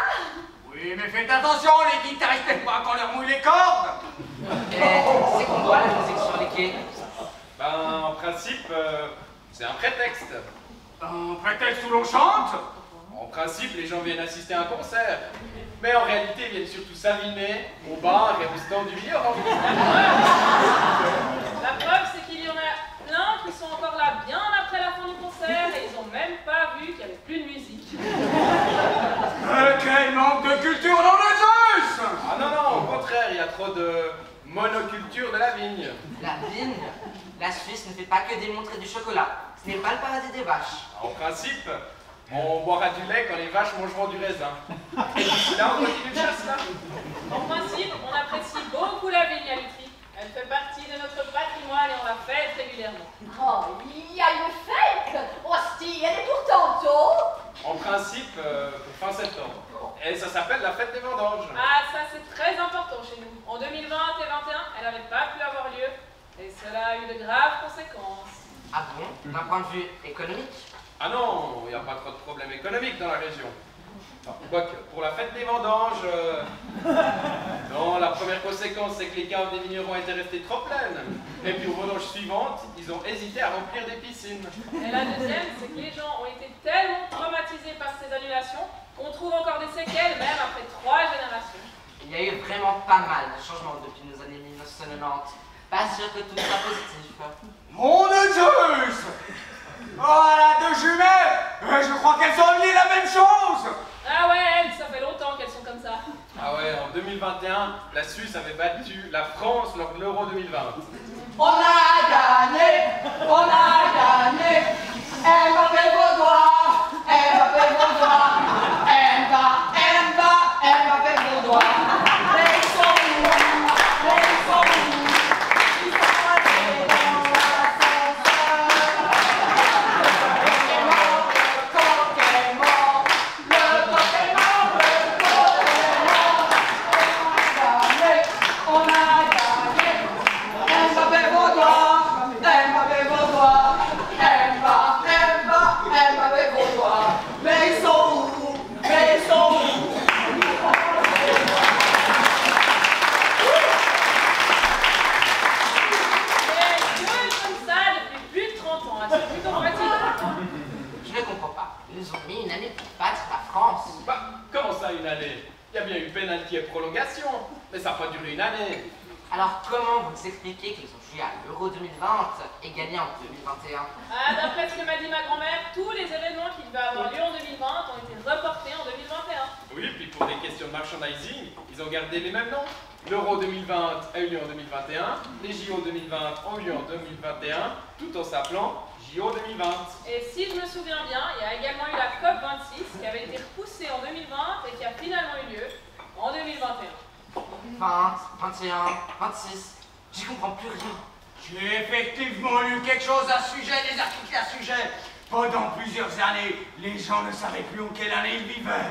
S9: Oui, mais faites attention, les guitaristes n'aiment pas qu'on leur mouille les cordes.
S12: C'est qu'on doit la musique sur les quais.
S3: Ben, en principe, c'est un prétexte.
S9: Un prétexte où l'on chante?
S3: En principe, les gens viennent assister à un concert. Mais en réalité, ils viennent surtout s'aviner au bar et au stand du vigneron.
S8: La preuve, c'est qu'il y en a plein qui sont encore là bien après la fin du concert et ils ont même pas vu qu'il n'y avait plus de musique.
S9: Quel manque de culture dans le Zeus!
S3: Ah non, non, au contraire, il y a trop de monoculture de la vigne.
S12: La vigne? La Suisse ne fait pas que démontrer du chocolat. Ce n'est pas le paradis des vaches.
S3: En principe, on boira du lait quand les vaches mangeront du raisin. Et d'ici là, on continue de chasse là.
S8: En principe, on apprécie beaucoup la vigne à Lutry. Elle fait partie de notre patrimoine et on la fête régulièrement.
S5: Oh, il y a une fête! Hostie, elle est pourtant tôt!
S3: En principe, fin septembre. Et ça s'appelle la fête des vendanges.
S8: Ah, ça c'est très important chez nous. En 2020 et 2021, elle n'avait pas pu avoir lieu. Et cela a eu de graves conséquences.
S12: Ah bon? D'un point de vue économique?
S3: Ah non, il n'y a pas trop de problèmes économiques dans la région. Quoique, pour la fête des vendanges, non, la première conséquence, c'est que les caves des vignerons étaient restées trop pleines. Et puis aux vendanges suivantes, ils ont hésité à remplir des piscines.
S8: Et la deuxième, c'est que les gens ont été tellement traumatisés par ces annulations qu'on trouve encore des séquelles, même après 3 générations.
S12: Il y a eu vraiment pas mal de changements depuis nos années 1990. Pas sûr que tout soit positif.
S9: Mon de Zeus! Oh, la deux jumelles! Je crois qu'elles ont lié la même chose!
S8: Ah ouais, elles, ça fait longtemps qu'elles sont comme ça.
S3: Ah ouais, en 2021, la Suisse avait battu la France lors de l'Euro 2020.
S6: On a gagné, on a gagné. Mbappé Vaudois, Mbappé Vaudois, Mbappé Vaudois. Les sont où? Les sont où? Ils sont allés dans l'ascenseur.
S3: parfois durer une année.
S12: Alors comment vous expliquez qu'ils ont joué à l'Euro 2020 et gagné en 2021?
S8: Ah, d'après ce que m'a dit ma grand-mère, tous les événements qui devaient avoir lieu en 2020 ont été reportés en 2021.
S3: Oui, puis pour des questions de merchandising, ils ont gardé les mêmes noms. L'Euro 2020 a eu lieu en 2021, les JO 2020 ont eu lieu en 2021, tout en s'appelant JO 2020.
S8: Et si je me souviens bien, il y a également eu la COP26 qui avait été repoussée en 2020 et qui a finalement eu lieu en 2021.
S12: 20, 21, 26, j'y comprends plus rien.
S9: J'ai effectivement lu quelque chose à ce sujet, des articles à ce sujet. Pendant plusieurs années, les gens ne savaient plus en quelle année ils vivaient.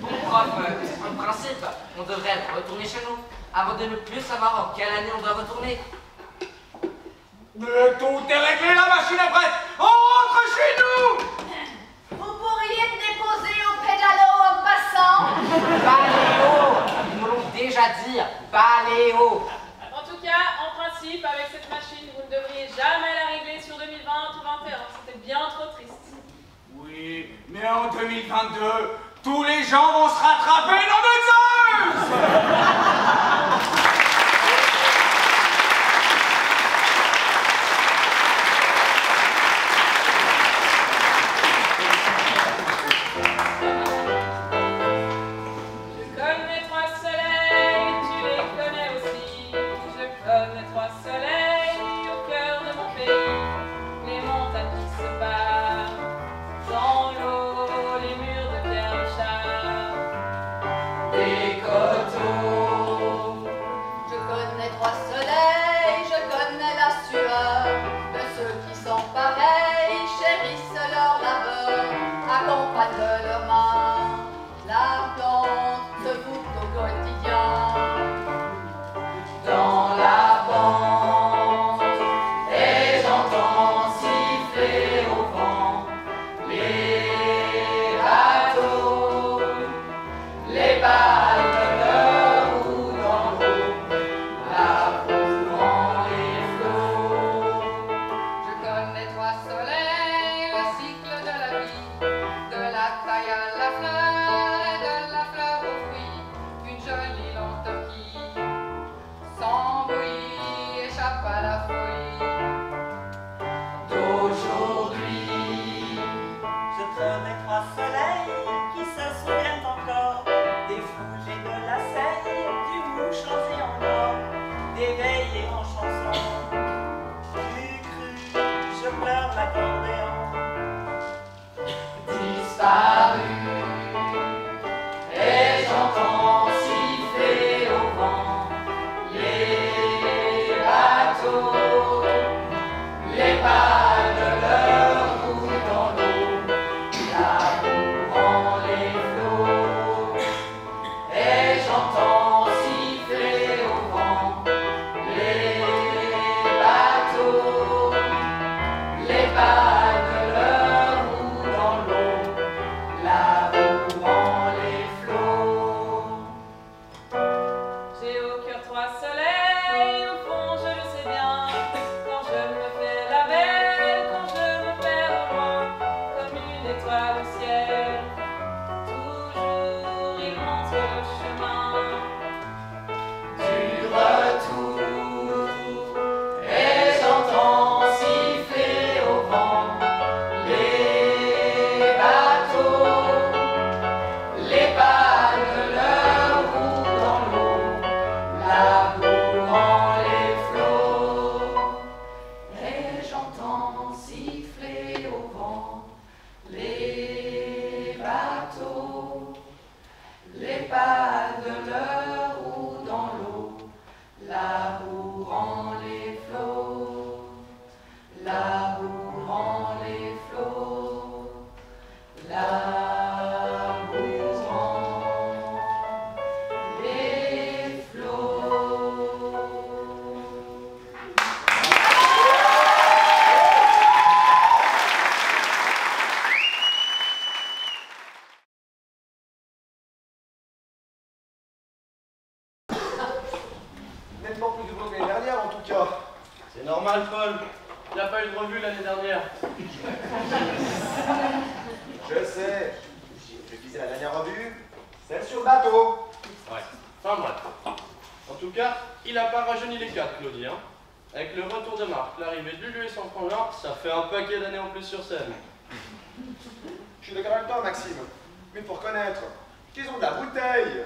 S12: Bon prof, en principe, on devrait retourner chez nous avant de ne plus savoir en quelle année on doit retourner.
S9: Mais tout est réglé, la machine est prête. On rentre chez nous.
S5: Vous pourriez me déposer au pédalo en passant?
S12: Baléo, ils nous l'ont déjà dit, Baléo.
S8: En tout cas, en principe, avec cette machine, vous ne devriez jamais la régler sur 2020 ou 2021. C'était bien trop triste.
S9: Oui, mais en 2022, tous les gens vont se rattraper dans notre Zeus.
S5: De leurs mains, l'ardente se voûte au quotidien.
S6: Dans la pente, et j'entends siffler au vent les bateaux, les balles de leur roue dans l'eau, labourant les flots.
S11: Je connais trois soleils, le cycle de la vie. De la taille à la fleur et de la fleur aux fruits, une jolie lenteur qui, sans bruit, échappe à la folie
S6: D'aujourd'hui,
S4: je connais trois soleils qui se souviennent encore des fouges et de la seille, du mou chanté en or, des veillées en chanson. Du cru, je pleure l'accordéon.
S6: disparu, et j'entends siffler au vent les bateaux, les balles de leur roue dans l'eau, labourant les flots, et j'entends siffler au vent les bateaux, les balles de leur roue dans l'eau, labourant les flots.
S8: J'ai au cœur trois soleils, au fond je le sais bien. Quand je me fais la belle, quand je me perds au loin, comme une étoile au ciel, toujours il montre le chemin.
S6: Du retour, et j'entends siffler au vent les bateaux, les balles de leur roue dans l'eau, labourant les flots. Et j'entends siffler au vent les bateaux, les balles de leur roue dans l'eau, labourant les flots, labourant les flots, labourant les flots.
S10: Nettement plus de que l'année dernière en tout cas.
S1: C'est normal, Paul. Il n'y a pas eu de revue l'année dernière.
S10: Je sais. Je lisais la dernière revue, celle sur le bateau.
S1: Ouais, enfin bref.
S3: En tout cas, il a pas rajeuni les 4, Claudie. Hein. Avec le retour de Marc, l'arrivée de Lulu et son frangin, ça fait un paquet d'années en plus sur scène.
S13: Je suis d'accord avec toi, Maxime. Mais il faut reconnaître qu'ils ont de la bouteille.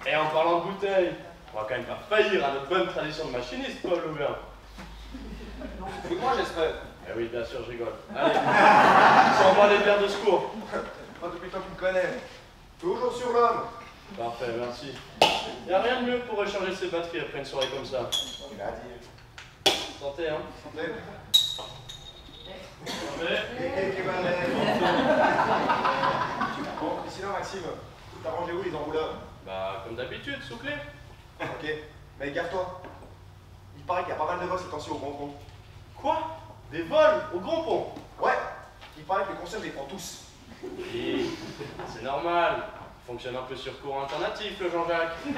S3: Et en parlant de bouteille, on va quand même pas faillir à notre bonne tradition de machiniste, Paul Louvain.
S13: Moi, j'espère.
S3: Eh oui, bien sûr, je rigole. Allez, sans moi les bières de secours.
S13: Moi, depuis le temps qu'il me connaît. Toujours sur l'homme.
S3: Parfait, merci. Y a rien de mieux pour recharger ses batteries après une soirée comme ça.
S13: Il a dit.
S3: Santé, hein.
S13: Santé.
S3: Santé.
S13: Bon, et sinon, Maxime, t'as rangé où les enrouleurs?
S3: Bah, comme d'habitude, sous clé.
S13: Ok, mais gaffe-toi. Il paraît qu'il y a pas mal de vols ces temps-ci au Grand Pont.
S3: Quoi? Des vols au Grand Pont?
S13: Ouais, il paraît que les concierges les prend tous.
S3: Oui, c'est normal. Il fonctionne un peu sur courant alternatif, le Jean-Jacques.
S13: Il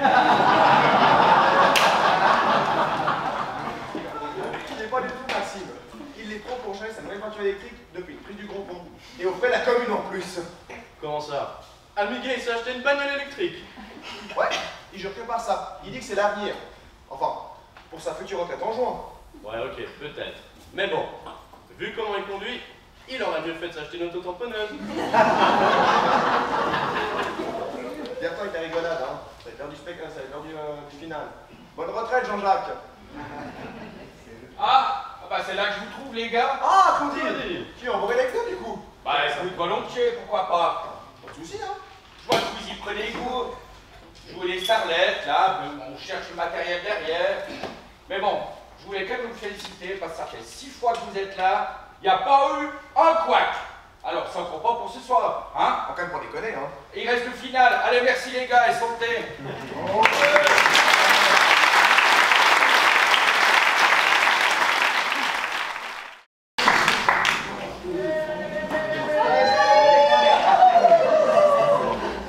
S13: n'est pas du tout, Maxime. Il les prend pour changer sa nouvelle voiture électrique depuis le prix du Grand Pont. Et au frais de la commune en plus.
S3: Comment ça? Almiguet, il s'est acheté une bagnole électrique.
S13: Ouais, il jure que par ça. Il dit que c'est l'avenir. Enfin, pour sa future retraite en juin.
S3: Ouais, ok, peut-être. Mais bon, vu comment il conduit, il aurait mieux fait de s'acheter une auto-tamponneuse.
S13: Viens-toi avec ta rigolade, hein. Ça va être l'heure du spectacle, ça va être l'heure du final. Bonne retraite, Jean-Jacques.
S9: Ah, bah c'est là que je vous trouve, les gars.
S13: Ah, Claudie, tu es en beau électeur, du coup.
S9: Bah, ça vous volontiers, pourquoi pas.
S13: Pas de soucis, hein.
S9: Je vois que vous y prenez goût. Jouez les starlettes, là, on cherche le matériel derrière. Mais bon, je voulais quand même vous féliciter parce que ça fait 6 fois que vous êtes là. Il n'y a pas eu un couac. Alors, ça ne prend pas pour ce soir, hein?
S13: Quand même pour déconner, hein.
S9: Et il reste le final. Allez, merci les gars et santé.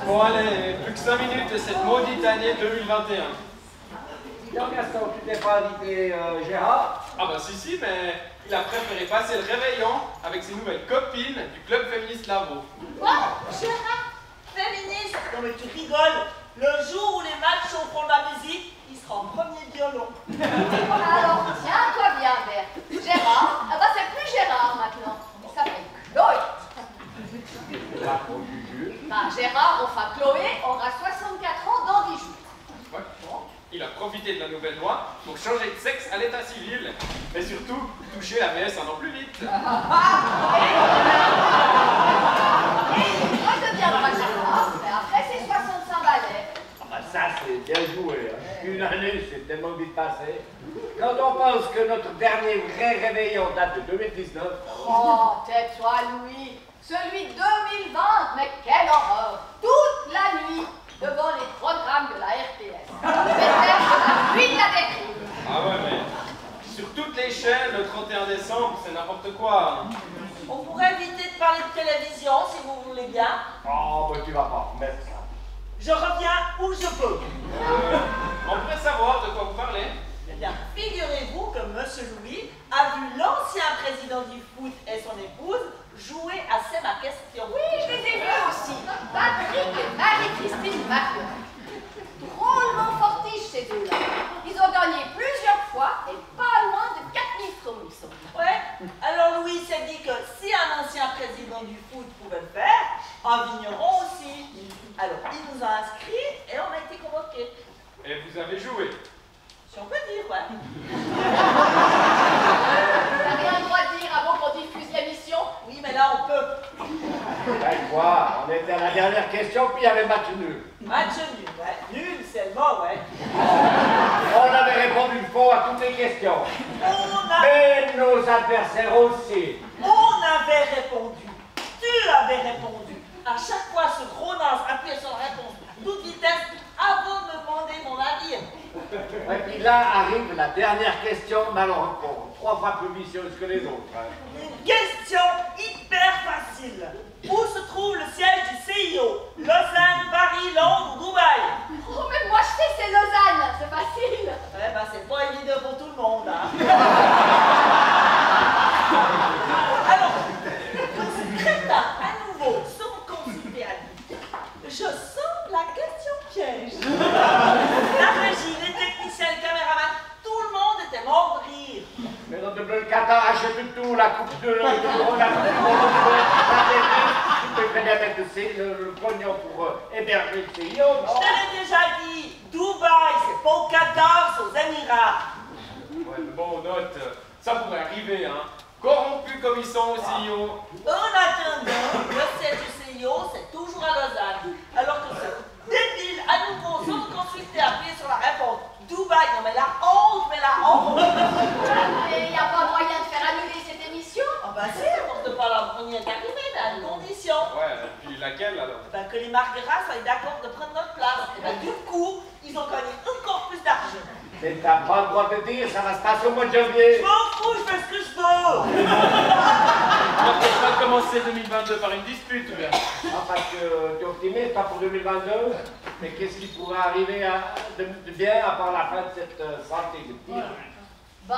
S3: Bon, allez, plus que 5 minutes de cette maudite année 2021.
S2: Dis donc, Gaston, tu t'es pas invité Gérard?
S3: Ah bah si, mais il a préféré passer le réveillon avec ses nouvelles copines du club féministe Lavaux.
S4: Quoi? Gérard? Féministe? Non mais tu rigoles. Le jour où les matchs feront de la musique, il sera en premier violon.
S5: Alors, tiens-toi bien, Berthe. Gérard, ah bah c'est plus Gérard maintenant. Il s'appelle Chloé. Bah, Gérard, enfin Chloé, aura 64 ans dans 10 jours.
S3: Ouais. Il a profité de la nouvelle loi pour changer de sexe à l'état civil. Et surtout, toucher la VS un an plus vite.
S5: Et moi, je deviendrai Gérard, mais après c'est 65 balais.
S2: Ah bah ça, c'est bien joué. Hein. Une année, c'est tellement vite passé. Quand on pense que notre dernier vrai réveillon date de 2019...
S5: Oh, tais-toi, Louis. Celui de 2020, mais quelle horreur. Toute la nuit, devant les programmes de la RTS. C'était la pluie de la déprime.
S3: Ah ouais, mais sur toutes les chaînes, le 31 décembre, c'est n'importe quoi.
S4: On pourrait éviter de parler de télévision si vous voulez bien.
S2: Oh, bah tu vas pas remettre ça.
S4: Je reviens où je peux.
S3: On pourrait savoir de quoi vous parlez.
S4: Eh bien, figurez-vous que M. Louis a vu l'ancien président du foot et son épouse jouer à C'est ma question.
S5: Oui, je les ai vus aussi. Patrick et Marie-Christine Marion. Drôlement fortiches ces deux-là. Ils ont gagné plusieurs fois et pas loin de 4000 francs, ils sont.
S4: Ouais, alors Louis s'est dit que si un ancien président du foot pouvait le faire, un vigneron aussi. Alors il nous a inscrits et on a été convoqués.
S3: Et vous avez joué.
S4: Si on peut dire, ouais.
S5: T'as rien le droit de dire avant qu'on diffuse l'émission?
S4: Oui, mais là on peut.
S2: Ben quoi, on était à la dernière question, puis il y avait match nul.
S4: Match nul, ouais. Nul, c'est le mot, ouais.
S2: On avait répondu faux à toutes les questions. Mais nos adversaires aussi.
S4: On avait répondu. Tu avais répondu. À chaque fois, ce gros naze appuyait sur la réponse à toute vitesse avant de me demander mon avis.
S2: Et puis là arrive la dernière question, malheureusement, 3 fois plus vicieuse que les autres. Hein.
S4: Une question hyper facile. Où se trouve le siège du CIO? Lausanne, Paris, Londres ou Dubaï?
S5: Oh, mais moi je sais, c'est Lausanne, c'est facile.
S4: Eh ben, c'est pas évident pour tout le monde, hein. Alors, nos crétins, à nouveau, sont consultés à lui. Je sens la question piège. La régie
S10: le Qatar achète tout, la coupe de la coupe du monde, tu peux très bien mettre le pognon pour héberger le CIO, non?
S4: Je te l'ai déjà dit, Dubaï, c'est pas au Qatar, c'est aux Émirats.
S3: Ouais, mais bon, note, ça pourrait arriver, hein. Corrompus comme ils sont au CIO.
S4: En attendant, le siège du CIO, c'est toujours à Lausanne. Alors que ce débile, à nouveau, sans consulter, appuyer sur la réponse. Dubaï, non mais la honte,
S5: Mais il n'y a pas moyen de faire annuler cette émission?
S4: Ah bah si, à force de pas là, on y est arrivé, mais à une condition.
S3: Ouais, et puis laquelle alors?
S4: Bah que les Margueras soient d'accord de prendre notre place. Et bah du coup, ils ont gagné encore plus d'argent.
S10: Mais t'as pas le droit de dire, ça va se passer au mois de janvier.
S4: Je m'en fous, je fais ce que je veux.
S3: On va peut-être pas commencer 2022 par une dispute, ou bien?
S10: Ah, parce que tu es optimiste, pas pour 2022. Mais qu'est-ce qui pourrait arriver de bien à part la fin de cette santé de tir?
S5: Ben,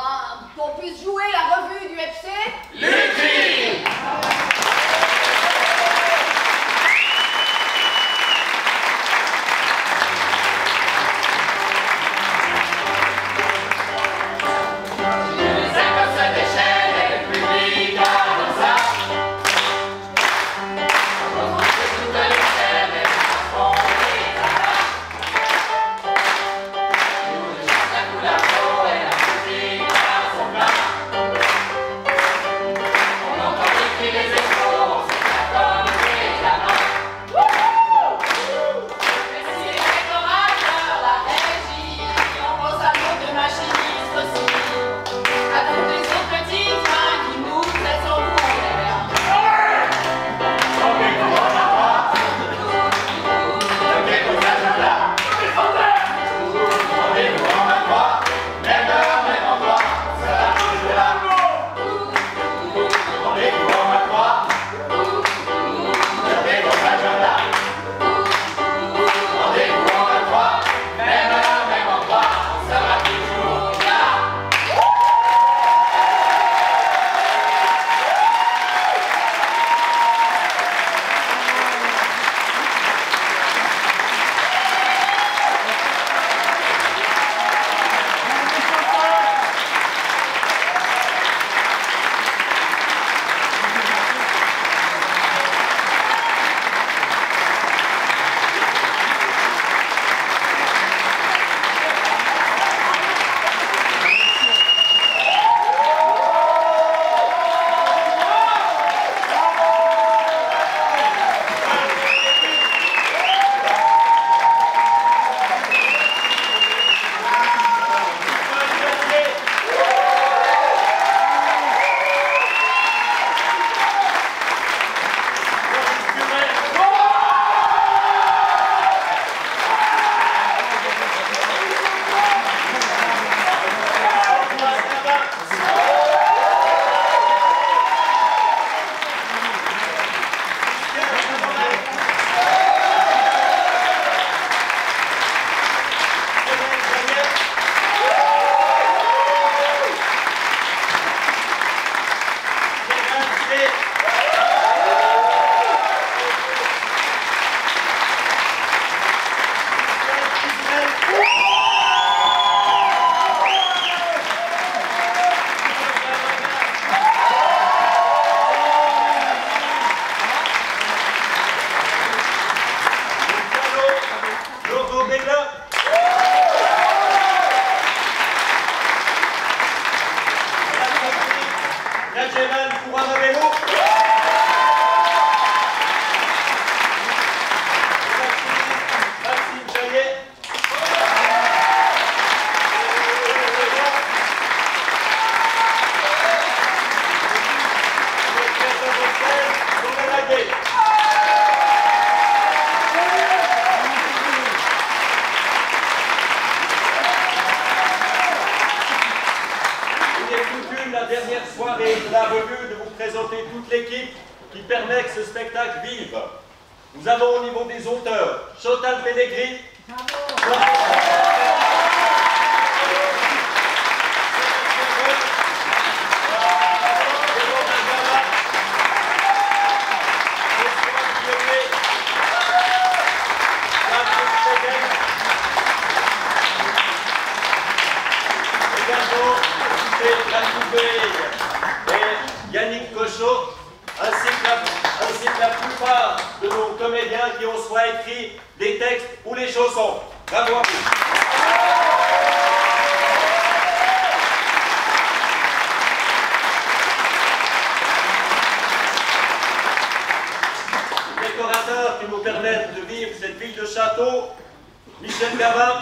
S5: qu'on puisse jouer la revue du FC.
S6: L'écrit!
S1: soirée de la revue de vous présenter toute l'équipe qui permet que ce spectacle vive. Nous avons au niveau des auteurs Chantal Pellegrini, et Yannick Cochot, ainsi que la plupart de nos comédiens qui ont soit écrit des textes ou les chansons. Bravo à vous. Les décorateurs qui nous permettent de vivre cette ville de château, Michel Gavin.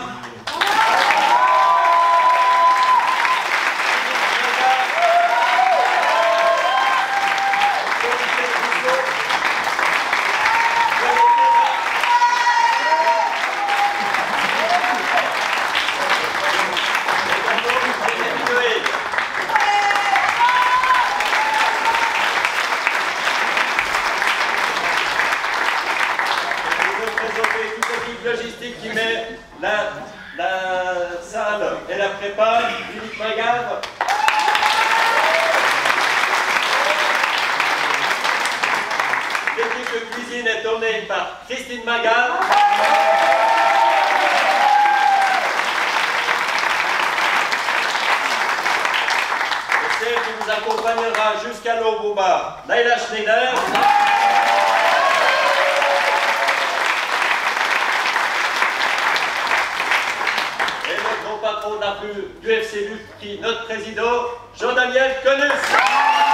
S1: Logistique qui met la salle et la prépare, Philippe Magave. L'équipe de cuisine est tournée par Christine Magave. Et celle qui nous accompagnera jusqu'à l'aube au bar, Laila Schneider. Patron du FC Lutry, notre président, Jean-Daniel Conus.